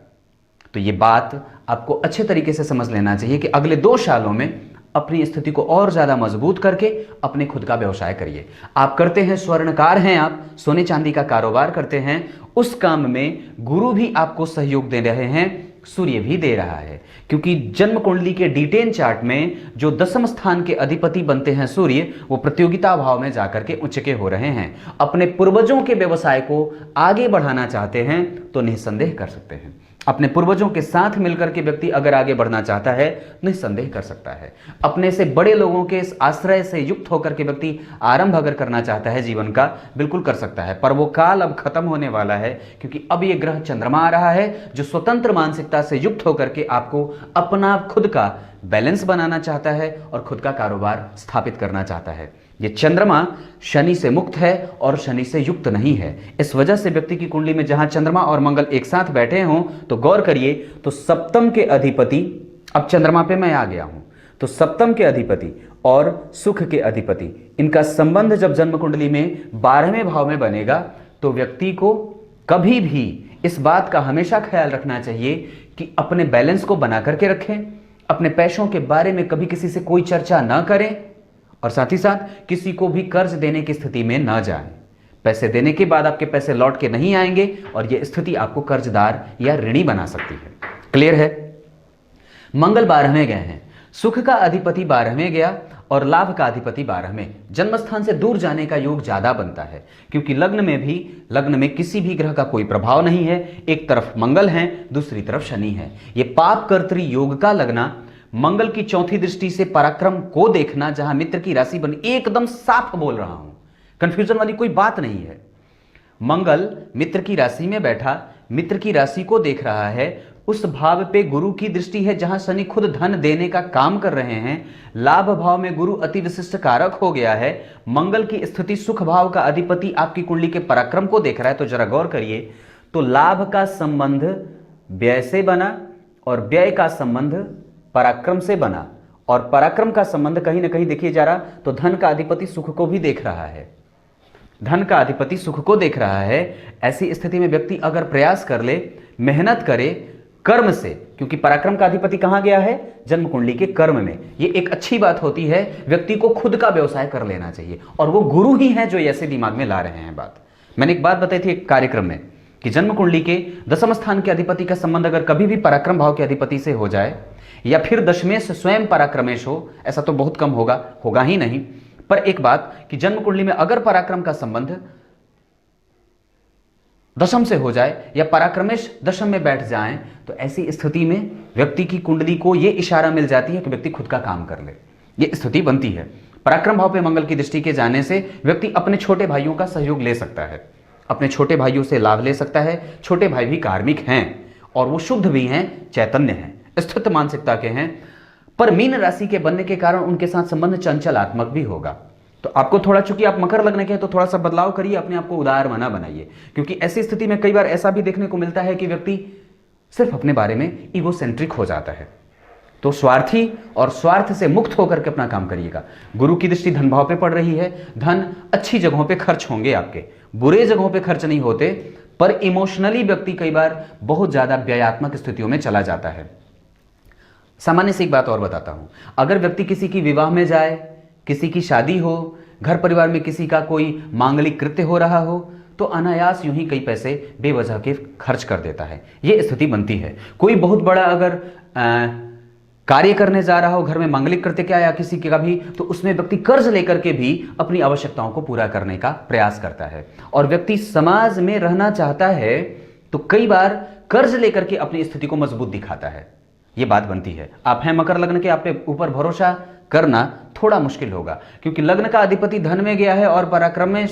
तो ये बात आपको अच्छे तरीके से समझ लेना चाहिए कि अगले 2 सालों में अपनी स्थिति को और ज्यादा मजबूत करके अपने खुद का व्यवसाय करिए। आप करते हैं, स्वर्णकार हैं, आप सोने चांदी का कारोबार करते हैं, उस काम में गुरु भी आपको सहयोग दे रहे हैं, सूर्य भी दे रहा है। क्योंकि जन्म कुंडली के D10 चार्ट में जो 10वें स्थान के अधिपति बनते हैं सूर्य, वो प्रतियोगिता भाव में जाकर के उच्च के हो रहे हैं। अपने पूर्वजों के व्यवसाय को आगे बढ़ाना चाहते हैं तो निस्संदेह कर सकते हैं। अपने पूर्वजों के साथ मिलकर के व्यक्ति अगर आगे बढ़ना चाहता है निस्संदेह कर सकता है। अपने से बड़े लोगों के इस आश्रय से युक्त होकर के व्यक्ति आरंभ अगर करना चाहता है जीवन का, बिल्कुल कर सकता है। पर वो काल अब खत्म होने वाला है, क्योंकि अब ये ग्रह चंद्रमा आ रहा है जो स्वतंत्र मानसिकता से युक्त होकर के आपको अपना खुद का बैलेंस बनाना चाहता है और खुद का कारोबार स्थापित करना चाहता है। ये चंद्रमा शनि से मुक्त है और शनि से युक्त नहीं है। इस वजह से व्यक्ति की कुंडली में जहां चंद्रमा और मंगल एक साथ बैठे हों तो गौर करिए, तो सप्तम के अधिपति, अब चंद्रमा पे मैं आ गया हूं, तो सप्तम के अधिपति और सुख के अधिपति, इनका संबंध जब जन्म कुंडली में 12वें भाव में बनेगा तो व्यक्ति को कभी भी इस बात का हमेशा ख्याल रखना चाहिए कि अपने बैलेंस को बना करके रखें, अपने पैसों के बारे में कभी किसी से कोई चर्चा ना करें और साथ ही साथ किसी को भी कर्ज देने की स्थिति में ना जाएं। पैसे देने के बाद आपके पैसे लौट के नहीं आएंगे और यह स्थिति आपको कर्जदार या ऋणी बना सकती है। क्लियर है? मंगल 12वें गए हैं, सुख का अधिपति 12वें गया और लाभ का अधिपति 12वें। जन्मस्थान से दूर जाने का योग ज्यादा बनता है, क्योंकि लग्न में किसी भी ग्रह का कोई प्रभाव नहीं है। एक तरफ मंगल है, दूसरी तरफ शनि है। ये पाप कर्तृ योग का लगना, मंगल की चौथी दृष्टि से पराक्रम को देखना, जहां मित्र की राशि बनी, एकदम साफ बोल रहा हूं, कंफ्यूजन वाली कोई बात नहीं है। मंगल मित्र की राशि में बैठा, मित्र की राशि को देख रहा है, उस भाव पे गुरु की दृष्टि है जहां शनि खुद धन देने का काम कर रहे हैं। लाभ भाव में गुरु अति विशिष्ट कारक हो गया है। मंगल की स्थिति सुख भाव का अधिपति आपकी कुंडली के पराक्रम को देख रहा है। तो जरा गौर करिए, तो लाभ का संबंध व्यय से बना और व्यय का संबंध पराक्रम से बना और पराक्रम का संबंध कहीं ना कहीं देखिए जरा, तो धन का अधिपति सुख को भी देख रहा है, धन का अधिपति सुख को देख रहा है। ऐसी स्थिति में व्यक्ति अगर प्रयास कर ले, मेहनत करे कर्म से, क्योंकि पराक्रम का अधिपति कहां गया है? जन्म कुंडली के कर्म में। ये एक अच्छी बात होती है, व्यक्ति को खुद का व्यवसाय कर लेना चाहिए और वो गुरु ही है जो ऐसे दिमाग में ला रहे हैं बात। मैंने एक बात बताई थी एक कार्यक्रम में कि जन्म कुंडली के दशम स्थान के अधिपति का संबंध अगर कभी भी पराक्रम भाव के अधिपति से हो जाए या फिर दशमेश स्वयं पराक्रमेश हो, ऐसा तो बहुत कम होगा ही नहीं, पर एक बात कि जन्म कुंडली में अगर पराक्रम का संबंध दशम से हो जाए या पराक्रमेश दशम में बैठ जाएं, तो ऐसी स्थिति में व्यक्ति की कुंडली को यह इशारा मिल जाती है कि व्यक्ति खुद का काम कर ले। यह स्थिति बनती है। पराक्रम भाव पे मंगल की दृष्टि के जाने से व्यक्ति अपने छोटे भाइयों का सहयोग ले सकता है, अपने छोटे भाइयों से लाभ ले सकता है। छोटे भाई भी कार्मिक हैं और वो शुद्ध भी हैं, चैतन्य हैं, स्थित मानसिकता के हैं, पर मीन राशि के बनने के कारण उनके साथ संबंध चंचलात्मक भी होगा। तो आपको थोड़ा, चूंकि आप मकर लग्न के हैं, तो थोड़ा सा बदलाव करिए, अपने आप को उदार मना बनाइए, क्योंकि ऐसी स्थिति में कई बार ऐसा भी देखने को मिलता है कि व्यक्ति सिर्फ अपने बारे में ईगोसेंट्रिक हो जाता है। तो स्वार्थी और स्वार्थ से मुक्त होकर के अपना काम करिएगा। गुरु की दृष्टि धन भाव पे पड़ रही है, धन अच्छी जगहों पे खर्च होंगे आपके, बुरे जगहों पे खर्च नहीं होते, पर इमोशनली व्यक्ति कई बार बहुत ज्यादा व्ययात्मक स्थितियों में चला जाता है। सामान्य से एक बात और बताता हूं, अगर व्यक्ति किसी की विवाह में जाए, किसी की शादी हो, घर परिवार में किसी का कोई मांगलिक कृत्य हो रहा हो, तो अनायास यूं ही कई पैसे बेवजह के खर्च कर देता है। यह स्थिति बनती है। कोई बहुत बड़ा अगर कार्य करने जा रहा हो, घर में मांगलिक कृत्य क्या या किसी का भी, तो उसमें व्यक्ति कर्ज लेकर के भी अपनी आवश्यकताओं को पूरा करने का प्रयास करता है। और व्यक्ति समाज में रहना चाहता है तो कई बार कर्ज लेकर के अपनी स्थिति को मजबूत दिखाता है। यह बात बनती है। आप हैं मकर लग्न के, आप पे ऊपर भरोसा करना थोड़ा मुश्किल होगा, क्योंकि लग्न का अधिपति धन में गया है और पराक्रम में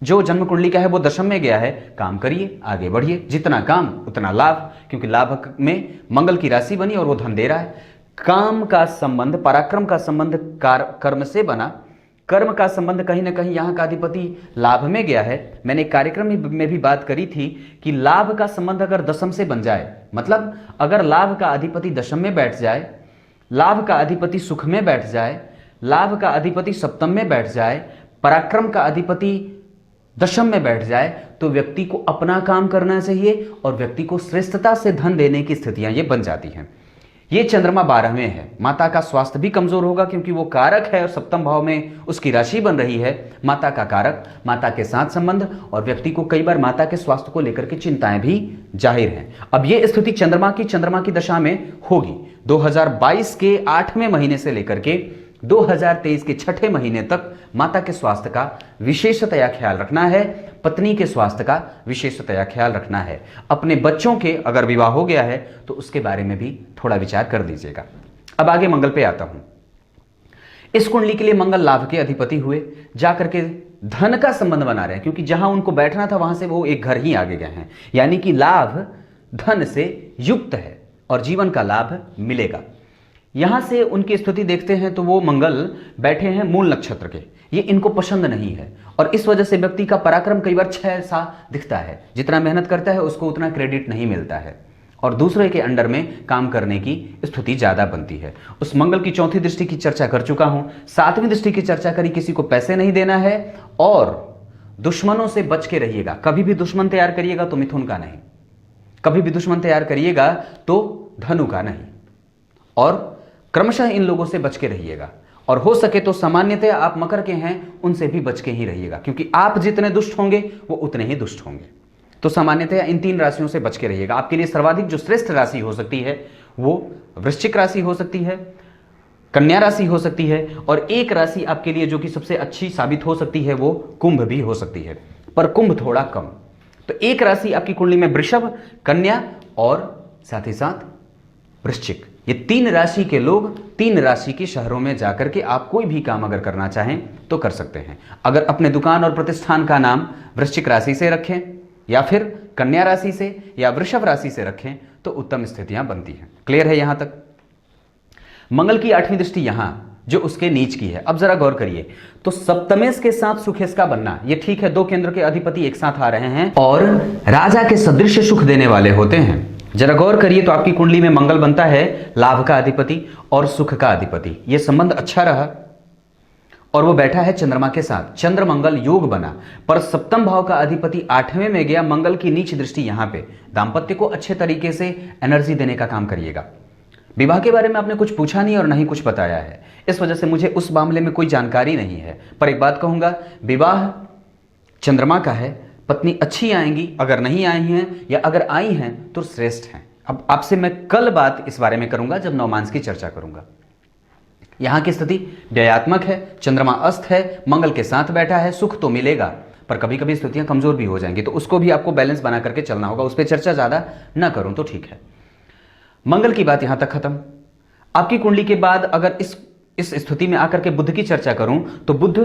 जो जन्म कुंडली का है वो दशम में गया है। काम करिए, आगे बढ़िए, जितना काम उतना लाभ, क्योंकि लाभ में मंगल की राशि बनी और वो धन दे रहा है। काम का संबंध, पराक्रम का संबंध कर्म से बना, कर्म का संबंध कहीं ना कहीं यहाँ का अधिपति लाभ में गया है। मैंने एक कार्यक्रम में भी बात करी थी कि लाभ का संबंध अगर दशम से बन जाए, मतलब अगर लाभ का अधिपति दशम में बैठ जाए, लाभ का अधिपति सुख में बैठ जाए, लाभ का अधिपति सप्तम में बैठ जाए, पराक्रम का अधिपति दशम में बैठ जाए, तो व्यक्ति को अपना काम करना चाहिए और व्यक्ति को श्रेष्ठता से धन देने की स्थितियां ये बन जाती हैं। ये चंद्रमा 12वें है। माता का स्वास्थ्य भी कमजोर होगा, क्योंकि वो कारक है और सप्तम भाव में उसकी राशि बन रही है। माता का कारक, माता के साथ संबंध, और व्यक्ति को कई बार माता के स्वास्थ्य को लेकर के चिंताएं भी जाहिर हैं। अब ये स्थिति चंद्रमा की दशा में होगी 2022 के 8वें महीने से लेकर के 2023 के छठे महीने तक माता के स्वास्थ्य का विशेषतया ख्याल रखना है, पत्नी के स्वास्थ्य का विशेषतया ख्याल रखना है। अपने बच्चों के अगर विवाह हो गया है तो उसके बारे में भी थोड़ा विचार कर लीजिएगा। अब आगे मंगल पे आता हूं। इस कुंडली के लिए मंगल लाभ के अधिपति हुए, जाकर के धन का संबंध बना रहे हैं, क्योंकि जहां उनको बैठना था वहां से वो एक घर ही आगे गए हैं, यानी कि लाभ धन से युक्त है और जीवन का लाभ मिलेगा। यहां से उनकी स्थिति देखते हैं तो वो मंगल बैठे हैं मूल नक्षत्र के, ये इनको पसंद नहीं है और इस वजह से व्यक्ति का पराक्रम कई बार छह सा दिखता है। जितना मेहनत करता है उसको उतना क्रेडिट नहीं मिलता है और दूसरे के अंडर में काम करने की स्थिति ज्यादा बनती है। उस मंगल की चौथी दृष्टि की चर्चा कर चुका हूं, सातवीं दृष्टि की चर्चा करी, किसी को पैसे नहीं देना है और दुश्मनों से बच के रहिएगा। कभी भी दुश्मन तैयार करिएगा तो मिथुन का नहीं, कभी भी दुश्मन तैयार करिएगा तो धनु का नहीं, और क्रमशः इन लोगों से बच के रहिएगा। और हो सके तो सामान्यतः आप मकर के हैं उनसे भी बच के ही रहिएगा, क्योंकि आप जितने दुष्ट होंगे वो उतने ही दुष्ट होंगे। तो सामान्यतः इन तीन राशियों से बच के रहिएगा। आपके लिए सर्वाधिक जो श्रेष्ठ राशि हो सकती है वो वृश्चिक राशि हो सकती है, कन्या राशि हो सकती है, और एक राशि आपके लिए जो कि सबसे अच्छी साबित हो सकती है वो कुंभ भी हो सकती है, पर कुंभ थोड़ा कम। तो एक राशि आपकी कुंडली में वृषभ, कन्या और साथ ही साथ वृश्चिक, ये तीन राशि के लोग तीन राशि के शहरों में जाकर के आप कोई भी काम अगर करना चाहें तो कर सकते हैं। अगर अपने दुकान और प्रतिष्ठान का नाम वृश्चिक राशि से रखें या फिर कन्या राशि से या वृषभ राशि से रखें तो उत्तम स्थितियां बनती हैं। क्लियर है यहां तक? मंगल की आठवीं दृष्टि यहां जो उसके नीच की है। अब जरा गौर करिए, तो सप्तमेश के साथ सुखेश का बनना, ये ठीक है, दो केंद्र के अधिपति एक साथ आ रहे हैं और राजा के सदृश सुख देने वाले होते हैं। जरा गौर करिए तो आपकी कुंडली में मंगल बनता है लाभ का अधिपति और सुख का अधिपति, यह संबंध अच्छा रहा और वो बैठा है चंद्रमा के साथ, चंद्र मंगल योग बना, पर सप्तम भाव का अधिपति आठवें में गया। मंगल की नीच दृष्टि यहां पे दाम्पत्य को अच्छे तरीके से एनर्जी देने का काम करिएगा। विवाह के बारे में आपने कुछ पूछा नहीं और नहीं कुछ बताया है, इस वजह से मुझे उस मामले में कोई जानकारी नहीं है, पर एक बात कहूंगा, विवाह चंद्रमा का है, पत्नी अच्छी आएंगी, अगर नहीं आई हैं या अगर आई हैं तो श्रेष्ठ हैं। अब आपसे मैं कल बात इस बारे में करूंगा जब नवमांस की चर्चा करूंगा। यहां की स्थिति व्ययात्मक है, चंद्रमा अस्त है, मंगल के साथ बैठा है, सुख तो मिलेगा पर कभी कभी स्थितियां कमजोर भी हो जाएंगी, तो उसको भी आपको बैलेंस बना करके चलना होगा। उस पर चर्चा ज्यादा ना करूं तो ठीक है। मंगल की बात यहां तक खत्म। आपकी कुंडली के बाद अगर इस स्थिति में आकर के बुध की चर्चा करूं तो बुध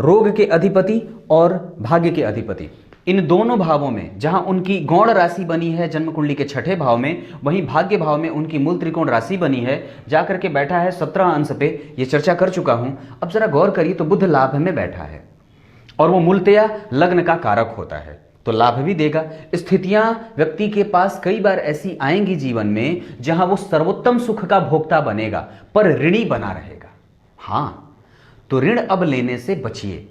रोग के अधिपति और भाग्य के अधिपति, इन दोनों भावों में जहां उनकी गौण राशि बनी है जन्म कुंडली के छठे भाव में, वहीं भाग्य भाव में उनकी मूल त्रिकोण राशि बनी है, जाकर के बैठा है 17 अंश पे, ये चर्चा कर चुका हूं। अब जरा गौर करिए तो बुध लाभ में बैठा है और वो मूलतया लग्न का कारक होता है, तो लाभ भी देगा। स्थितियां व्यक्ति के पास कई बार ऐसी आएंगी जीवन में जहां वो सर्वोत्तम सुख का भोक्ता बनेगा पर ऋणी बना रहेगा। हां, तो ऋण अब लेने से बचिए,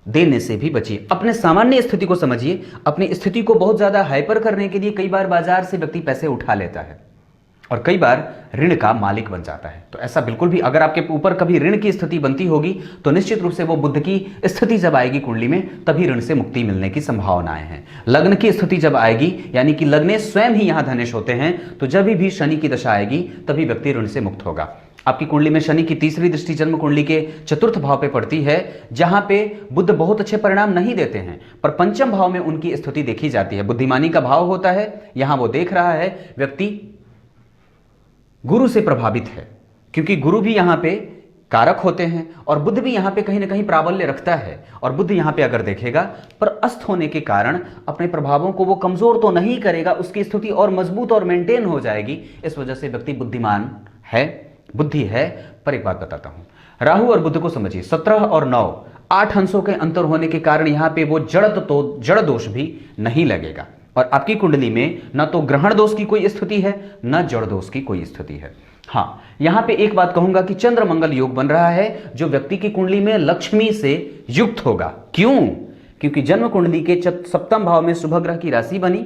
देने से भी बचिए। अपने सामान्य स्थिति को समझिए। अपनी स्थिति को बहुत ज्यादा हाइपर करने के लिए कई बार बाजार से व्यक्ति पैसे उठा लेता है और कई बार ऋण का मालिक बन जाता है। तो ऐसा बिल्कुल भी, अगर आपके ऊपर कभी ऋण की स्थिति बनती होगी तो निश्चित रूप से वो बुध की स्थिति जब आएगी कुंडली में तभी ऋण से मुक्ति मिलने की संभावनाएं हैं। लग्न की स्थिति जब आएगी, यानी कि लग्ने स्वयं ही यहां धनेश होते हैं, तो जब भी शनि की दशा आएगी तभी व्यक्ति ऋण से मुक्त होगा। आपकी कुंडली में शनि की तीसरी दृष्टि जन्म कुंडली के चतुर्थ भाव पे पड़ती है, जहां पे बुध बहुत अच्छे परिणाम नहीं देते हैं पर पंचम भाव में उनकी स्थिति देखी जाती है। बुद्धिमानी का भाव होता है, यहां वो देख रहा है व्यक्ति गुरु से प्रभावित है, क्योंकि गुरु भी यहां पे कारक होते हैं और बुध भी यहां पे कहीं ना कहीं प्राबल्य रखता है। और बुध यहां पे अगर देखेगा पर अस्त होने के कारण अपने प्रभावों को वो कमजोर तो नहीं करेगा, उसकी स्थिति और मजबूत और मेंटेन हो जाएगी। इस वजह से व्यक्ति बुद्धिमान है, बुद्धि है। पर एक बात बताता हूं, राहु और बुध को समझिए, 17 और 9 8 अंशों के अंतर होने के कारण यहां पे वो जड़ दोष भी नहीं लगेगा। और आपकी कुंडली में ना तो ग्रहण दोष की कोई स्थिति है ना जड़ दोष की कोई स्थिति है। हां, यहां पे एक बात कहूंगा कि चंद्र मंगल योग बन रहा है जो व्यक्ति की कुंडली में लक्ष्मी से युक्त होगा। क्यों? क्योंकि जन्म कुंडली के सप्तम भाव में शुभ ग्रह की राशि बनी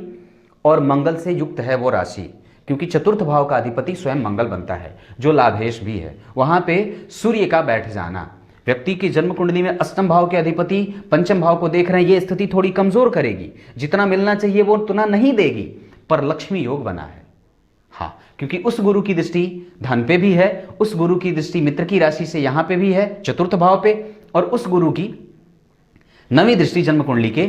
और मंगल से युक्त है वो राशि, क्योंकि चतुर्थ भाव का अधिपति स्वयं मंगल बनता है जो लाभेश भी है। वहां पे सूर्य का बैठ जाना व्यक्ति की जन्म कुंडली में अष्टम भाव के अधिपति पंचम भाव को देख रहे हैं, ये स्थिति थोड़ी कमजोर करेगी, जितना मिलना चाहिए वो उतना नहीं देगी, पर लक्ष्मी योग बना है। हाँ, क्योंकि उस गुरु की दृष्टि धन पे भी है, उस गुरु की दृष्टि मित्र की राशि से यहां पे भी है चतुर्थ भाव पे, और उस गुरु की नवीं दृष्टि जन्म कुंडली के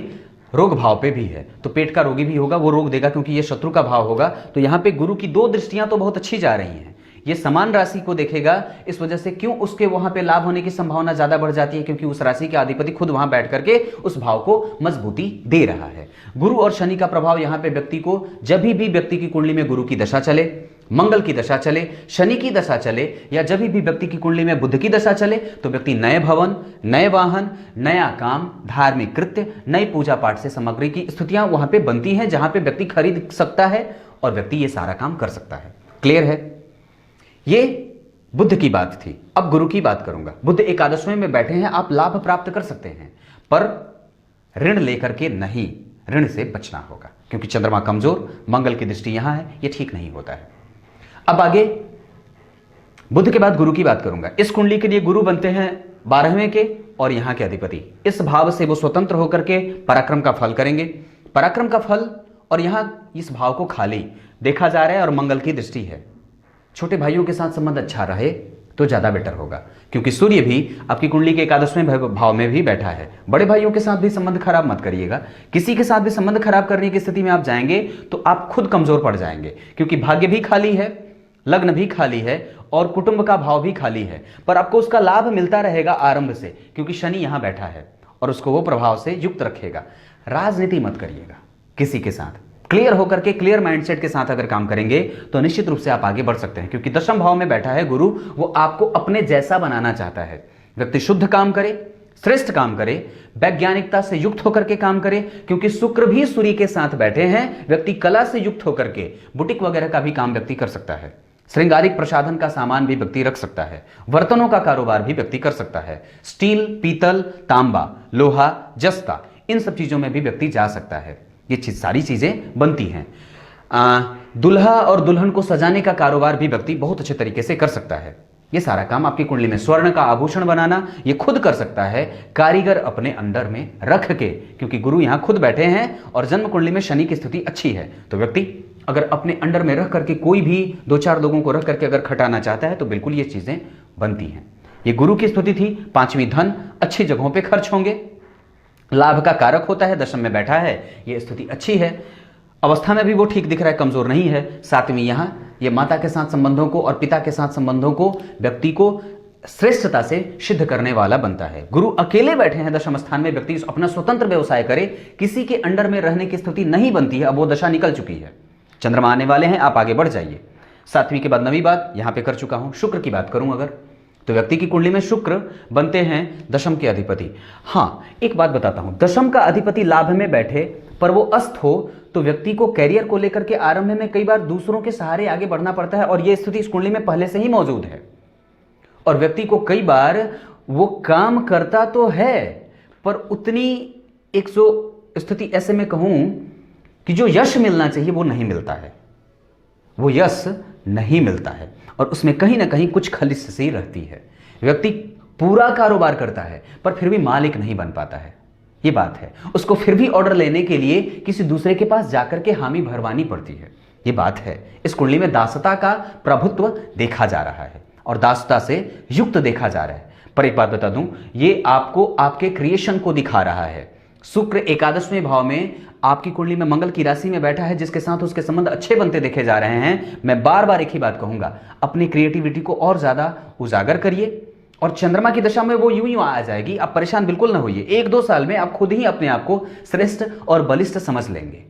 रोग भाव पे भी है। तो पेट का रोगी भी होगा, वो रोग देगा क्योंकि ये शत्रु का भाव होगा। तो यहां पे गुरु की दो दृष्टियां तो बहुत अच्छी जा रही हैं, ये समान राशि को देखेगा, इस वजह से क्यों उसके वहां पे लाभ होने की संभावना ज्यादा बढ़ जाती है, क्योंकि उस राशि के अधिपति खुद वहां बैठ करके उस भाव को मजबूती दे रहा है। गुरु और शनि का प्रभाव यहां पे व्यक्ति को, जब भी व्यक्ति की कुंडली में गुरु की दशा चले, मंगल की दशा चले, शनि की दशा चले, या जब भी व्यक्ति की कुंडली में बुध की दशा चले, तो व्यक्ति नए भवन, नए वाहन, नया काम, धार्मिक कृत्य, नई पूजा पाठ से सामग्री की स्थितियां वहां पे बनती हैं, जहां पे व्यक्ति खरीद सकता है और व्यक्ति ये सारा काम कर सकता है। क्लियर है? ये बुध की बात थी। अब गुरु की बात करूंगा। बुध एकादशवें में बैठे हैं, आप लाभ प्राप्त कर सकते हैं, पर ऋण लेकर के नहीं, ऋण से बचना होगा, क्योंकि चंद्रमा कमजोर, मंगल की दृष्टि यहां है, ये ठीक नहीं होता है। अब आगे बुध के बाद गुरु की बात करूंगा। इस कुंडली के लिए गुरु बनते हैं 12वें के और यहां के अधिपति। इस भाव से वो स्वतंत्र होकर के पराक्रम का फल करेंगे। पराक्रम का फल, और यहां इस भाव को खाली देखा जा रहा है और मंगल की दृष्टि है। छोटे भाइयों के साथ संबंध अच्छा रहे तो ज्यादा बेटर होगा, क्योंकि सूर्य भी आपकी कुंडली के एकादशवें भाव में भी बैठा है। बड़े भाइयों के साथ भी संबंध खराब मत करिएगा। किसी के साथ भी संबंध खराब करने की स्थिति में आप जाएंगे तो आप खुद कमजोर पड़ जाएंगे, क्योंकि भाग्य भी खाली है, लग्न भी खाली है और कुटुंब का भाव भी खाली है, पर आपको उसका लाभ मिलता रहेगा आरंभ से, क्योंकि शनि यहां बैठा है और उसको वो प्रभाव से युक्त रखेगा। राजनीति मत करिएगा किसी के साथ, क्लियर होकर के, क्लियर माइंडसेट के साथ अगर काम करेंगे तो निश्चित रूप से आप आगे बढ़ सकते हैं, क्योंकि दशम भाव में बैठा है गुरु, वो आपको अपने जैसा बनाना चाहता है। व्यक्ति शुद्ध काम करे, श्रेष्ठ काम करे, वैज्ञानिकता से युक्त होकर के काम करे, क्योंकि शुक्र भी सूर्य के साथ बैठे हैं। व्यक्ति कला से युक्त होकर के बुटीक वगैरह का भी काम व्यक्ति कर सकता है, श्रृंगारिक प्रसाधन का सामान भी व्यक्ति रख सकता है, बर्तनों का कारोबार भी व्यक्ति कर सकता है, स्टील, पीतल, तांबा, लोहा, जस्ता, इन सब चीजों में भी व्यक्ति जा सकता है। ये सारी चीजें बनती हैं। दुल्हा और दुल्हन को सजाने का कारोबार भी व्यक्ति बहुत अच्छे तरीके से कर सकता है। ये सारा काम आपकी कुंडली में स्वर्ण का आभूषण बनाना ये खुद कर सकता है, कारीगर अपने अंडर में रख के, क्योंकि गुरु यहां खुद बैठे हैं और जन्म कुंडली में शनि की स्थिति अच्छी है। तो व्यक्ति अगर अपने अंडर में रख करके कोई भी 2-4 लोगों को रख करके अगर खटाना चाहता है तो बिल्कुल ये चीजें बनती हैं। ये गुरु की स्थिति थी। 5वीं धन, अच्छी जगहों पर खर्च होंगे, लाभ का कारक होता है, दशम में बैठा है, ये स्थिति अच्छी है। अवस्था में भी वो ठीक दिख रहा है, कमजोर नहीं है। 7वीं यहां, ये माता के साथ संबंधों को और पिता के साथ संबंधों को व्यक्ति को श्रेष्ठता से सिद्ध करने वाला बनता है। गुरु अकेले बैठे हैं दशम स्थान में, व्यक्ति अपना स्वतंत्र व्यवसाय करे, किसी के अंडर में रहने की स्थिति नहीं बनती है। अब वो दशा निकल चुकी है, चंद्रमा आने वाले हैं, आप आगे बढ़ जाइए। 7वीं के बाद 9वीं बात यहां पर कर चुका हूं। शुक्र की बात करूं अगर, तो व्यक्ति की कुंडली में शुक्र बनते हैं दशम के अधिपति। हाँ, एक बात बताता हूं, दशम का अधिपति लाभ में बैठे पर वो अस्त हो तो व्यक्ति को कैरियर को लेकर के आरंभ में कई बार दूसरों के सहारे आगे बढ़ना पड़ता है, और यह स्थिति इस कुंडली में पहले से ही मौजूद है। और व्यक्ति को कई बार वो काम करता तो है पर उतनी एक स्थिति ऐसे में कहूं कि जो यश मिलना चाहिए वो नहीं मिलता है, वो यश नहीं मिलता है, और उसमें कहीं ना कहीं कुछ खलिश सी रहती है। व्यक्ति पूरा कारोबार करता है पर फिर भी मालिक नहीं बन पाता है, ये बात है। उसको फिर भी ऑर्डर लेने के लिए किसी दूसरे के पास जाकर के हामी भरवानी पड़ती है, ये बात है। इस कुंडली में दासता का प्रभुत्व देखा जा रहा है और दासता से युक्त देखा जा रहा है। पर एक बात बता दूं, ये आपको आपके क्रिएशन को दिखा रहा है। शुक्र एकादशवें भाव में आपकी कुंडली में मंगल की राशि में बैठा है, जिसके साथ उसके संबंध अच्छे बनते देखे जा रहे हैं। मैं बार बार एक ही बात कहूंगा, अपनी क्रिएटिविटी को और ज्यादा उजागर करिए, और चंद्रमा की दशा में वो यूं आ जाएगी, आप परेशान बिल्कुल ना होइए। 1-2 साल में आप खुद ही अपने आप को श्रेष्ठ और बलिष्ठ समझ लेंगे।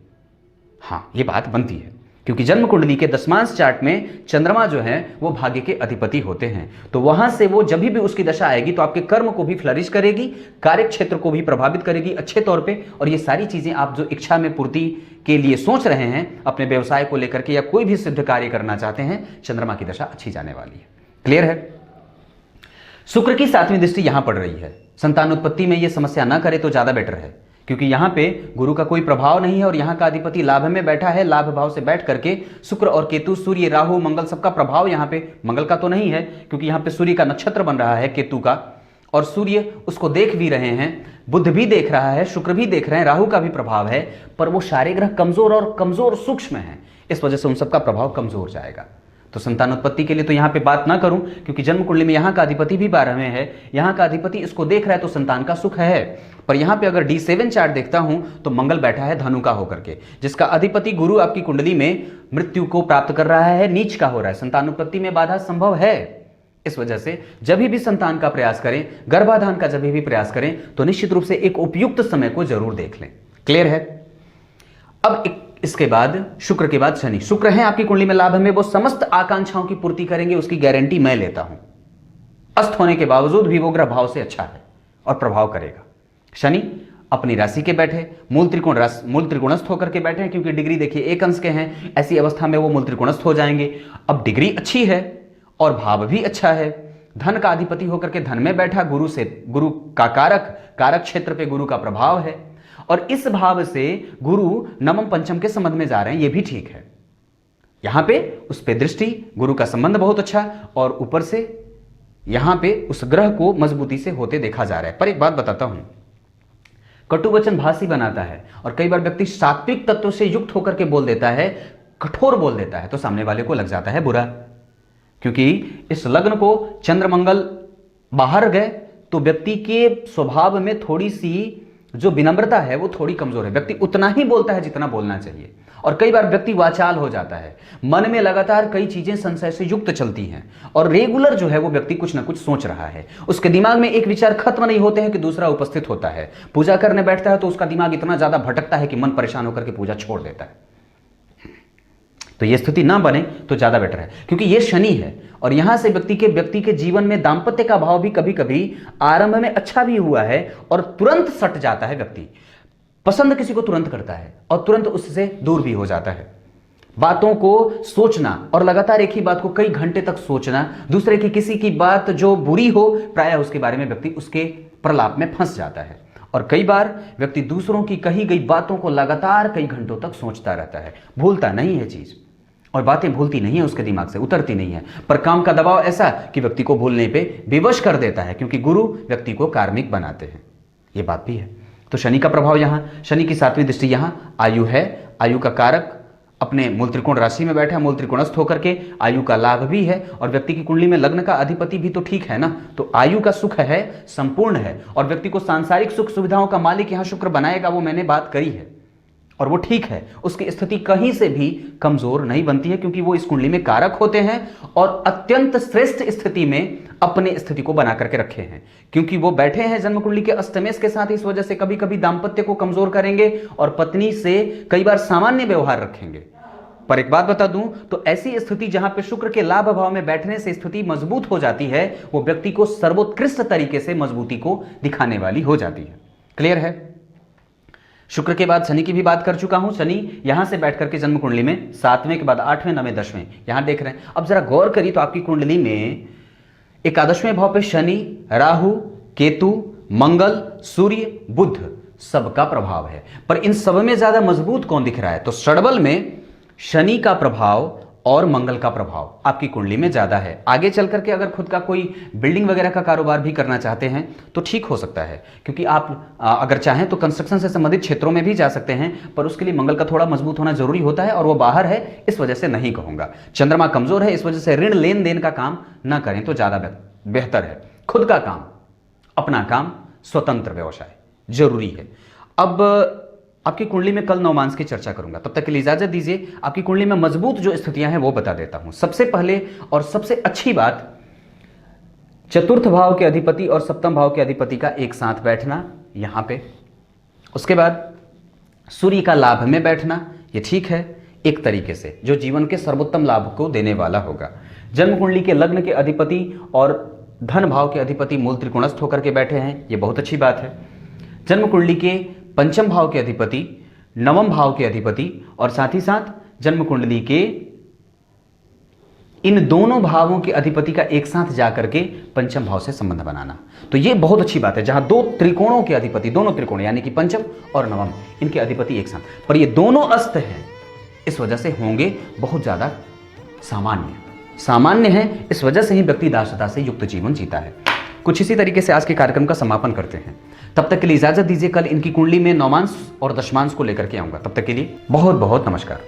हाँ, ये बात बनती है, क्योंकि जन्म कुंडली के दशमांश चार्ट में चंद्रमा जो है वो भाग्य के अधिपति होते हैं। तो वहां से वो जब भी उसकी दशा आएगी तो आपके कर्म को भी फ्लरिश करेगी, कार्य क्षेत्र को भी प्रभावित करेगी अच्छे तौर पे। और ये सारी चीजें आप जो इच्छा में पूर्ति के लिए सोच रहे हैं, अपने व्यवसाय को लेकर के या कोई भी सिद्ध कार्य करना चाहते हैं, चंद्रमा की दशा अच्छी जाने वाली है। क्लियर है? शुक्र की 7वीं दृष्टि यहां पड़ रही है। संतान उत्पत्ति में यह समस्या ना करे तो ज्यादा बेटर है, क्योंकि यहां पे गुरु का कोई प्रभाव नहीं है और यहां का अधिपति लाभ में बैठा है। लाभ भाव से बैठ करके शुक्र और केतु, सूर्य, राहु, मंगल, सबका प्रभाव यहां पे, मंगल का तो नहीं है क्योंकि यहां पे सूर्य का नक्षत्र बन रहा है केतु का, और सूर्य उसको देख भी रहे हैं, बुध भी देख रहा है, शुक्र भी देख रहे हैं, राहु का भी प्रभाव है, पर वो सारे ग्रह कमजोर और कमजोर सूक्ष्म है, इस वजह से उन सबका प्रभाव कमजोर जाएगा। तो संतानोत्पत्ति के लिए तो यहां पे बात ना करूं, क्योंकि जन्म कुंडली में यहां का अधिपति भी 12वें है, यहां का अधिपति इसको देख रहा है तो संतान का सुख है। पर यहां पे अगर D7 चार्ट देखता हूं तो मंगल बैठा है धनु का होकर के, जिसका अधिपति गुरु आपकी कुंडली में मृत्यु को प्राप्त कर रहा है, नीच का हो रहा है, संतानोत्पत्ति में बाधा संभव है। इस वजह से जब भी संतान का प्रयास करें, गर्भाधान का जब भी प्रयास करें, तो निश्चित रूप से एक उपयुक्त समय को जरूर देख लें। क्लियर है? अब इसके बाद शुक्र के बाद शनि। शुक्र है आपकी कुंडली में लाभ में, वो समस्त आकांक्षाओं की पूर्ति करेंगे, उसकी गारंटी मैं लेता हूं। अस्त होने के बावजूद भी वो ग्रह भाव से अच्छा है और प्रभाव करेगा। शनि अपनी राशि के बैठे, मूल त्रिकोणस्थ होकर के बैठे हैं, क्योंकि डिग्री देखिए एक अंश के हैं, ऐसी अवस्था में वो मूल त्रिकोणस्थ हो जाएंगे। अब डिग्री अच्छी है और भाव भी अच्छा है, धन का अधिपति होकर के धन में बैठा, गुरु का कारक क्षेत्र पे गुरु का प्रभाव है, और इस भाव से गुरु नवम पंचम के संबंध में जा रहे हैं, ये भी ठीक है। यहां पे उस पे दृष्टि, गुरु का संबंध बहुत अच्छा, और ऊपर से यहां पे उस ग्रह को मजबूती से होते देखा जा रहा है। पर एक बात बताता हूं, कटु वचन भाषी बनाता है, और कई बार व्यक्ति सात्विक तत्व से युक्त होकर के बोल देता है, कठोर बोल देता है, तो सामने वाले को लग जाता है बुरा। क्योंकि इस लग्न को चंद्र मंगल बाहर गए तो व्यक्ति के स्वभाव में थोड़ी सी जो विनम्रता है वो थोड़ी कमजोर है, व्यक्ति उतना ही बोलता है जितना बोलना चाहिए, और कई बार व्यक्ति वाचाल हो जाता है, मन में लगातार कई चीजें संशय से युक्त चलती हैं, और रेगुलर जो है वो व्यक्ति कुछ ना कुछ सोच रहा है, उसके दिमाग में एक विचार खत्म नहीं होते हैं कि दूसरा उपस्थित होता है। पूजा करने बैठता है तो उसका दिमाग इतना ज्यादा भटकता है कि मन परेशान होकर के पूजा छोड़ देता है। तो यह स्थिति ना बने तो ज्यादा बेटर है, क्योंकि यह शनि है, और यहां से व्यक्ति के जीवन में दाम्पत्य का भाव भी कभी कभी आरंभ में अच्छा भी हुआ है और तुरंत सट जाता है। व्यक्ति पसंद किसी को तुरंत करता है और तुरंत उससे दूर भी हो जाता है। बातों को सोचना और लगातार एक ही बात को कई घंटे तक सोचना, दूसरे की किसी की बात जो बुरी हो प्रायः उसके बारे में व्यक्ति उसके प्रलाप में फंस जाता है, और कई बार व्यक्ति दूसरों की कही गई बातों को लगातार कई घंटों तक सोचता रहता है। भूलता नहीं है चीज, और बातें भूलती नहीं है, उसके दिमाग से उतरती नहीं है, पर काम का दबाव ऐसा कि व्यक्ति को भूलने पे विवश कर देता है, क्योंकि गुरु व्यक्ति को कार्मिक बनाते हैं। ये बात भी है। तो शनि का प्रभाव यहां, शनि की 7वीं दृष्टि यहां आयु है, आयु का कारक अपने मूल त्रिकोण राशि में बैठा है, मूल त्रिकोणस्थ होकर के आयु का लाभ भी है, और व्यक्ति की कुंडली में लग्न का अधिपति भी तो ठीक है ना, तो आयु का सुख है, संपूर्ण है, और व्यक्ति को सांसारिक सुख सुविधाओं का मालिक यहां शुक्र बनाएगा, वो मैंने बात करी है, और वो ठीक है। उसकी स्थिति कहीं से भी कमजोर नहीं बनती है, क्योंकि वो इस कुंडली में कारक होते हैं और अत्यंत श्रेष्ठ स्थिति में अपने स्थिति को बना करके रखे हैं, क्योंकि वो बैठे हैं जन्म कुंडली के अष्टमेश के साथ। इस वजह से कभी कभी दाम्पत्य को कमजोर करेंगे और पत्नी से कई बार सामान्य व्यवहार रखेंगे। पर एक बात बता दूं, तो ऐसी स्थिति जहां पे शुक्र के लाभ भाव में बैठने से स्थिति मजबूत हो जाती है, वो व्यक्ति को सर्वोत्कृष्ट तरीके से मजबूती को दिखाने वाली हो जाती है। क्लियर है? शुक्र के बाद शनि की भी बात कर चुका हूं। शनि यहां से बैठ करके जन्म कुंडली में 7वें के बाद 8वें 9वें 10वें यहां देख रहे हैं। अब जरा गौर करिए तो आपकी कुंडली में एकादशवें भाव पे शनि, राहु, केतु, मंगल, सूर्य, बुध सबका प्रभाव है, पर इन सब में ज्यादा मजबूत कौन दिख रहा है? तो षडबल में शनि का प्रभाव और मंगल का प्रभाव आपकी कुंडली में ज्यादा है। आगे चल करके अगर खुद का कोई बिल्डिंग वगैरह का कारोबार भी करना चाहते हैं तो ठीक हो सकता है, क्योंकि आप अगर चाहें तो कंस्ट्रक्शन से संबंधित क्षेत्रों में भी जा सकते हैं, पर उसके लिए मंगल का थोड़ा मजबूत होना जरूरी होता है, और वो बाहर है, इस वजह से नहीं कहूंगा। चंद्रमा कमजोर है, इस वजह से ऋण लेन देन का काम ना करें तो ज्यादा बेहतर है। खुद का काम, अपना काम, स्वतंत्र व्यवसाय जरूरी है। अब आपकी कुंडली में कल नवमांस की चर्चा करूंगा, तब तक के लिए इजाजत दीजिए। आपकी कुंडली में मजबूत जो स्थितियां हैं वो बता देता हूं। सबसे पहले और सबसे अच्छी बात, चतुर्थ भाव के अधिपति और सप्तम भाव के अधिपति का एक साथ बैठना यहां पे। उसके बाद सूर्य का लाभ में बैठना, ये ठीक है एक तरीके से, जो जीवन के सर्वोत्तम लाभ को देने वाला होगा। जन्म कुंडली के लग्न के अधिपति और धन भाव के अधिपति मूल त्रिकोणस्थ होकर के बैठे हैं, ये बहुत अच्छी बात है। जन्म कुंडली के पंचम भाव के अधिपति, नवम भाव के अधिपति, और साथ ही साथ जन्म कुंडली के इन दोनों भावों के अधिपति का एक साथ जाकर के पंचम भाव से संबंध बनाना, तो यह बहुत अच्छी बात है। जहां दो त्रिकोणों के अधिपति, दोनों त्रिकोण यानी कि पंचम और नवम, इनके अधिपति एक साथ, पर ये दोनों अस्त हैं, इस वजह से होंगे बहुत ज्यादा सामान्य है। इस वजह से ही व्यक्ति दासता से युक्त जीवन जीता है। कुछ इसी तरीके से आज के कार्यक्रम का समापन करते हैं। तब तक के लिए इजाजत दीजिए। कल इनकी कुंडली में नौमांश और दशमांश को लेकर के आऊंगा। तब तक के लिए बहुत बहुत नमस्कार।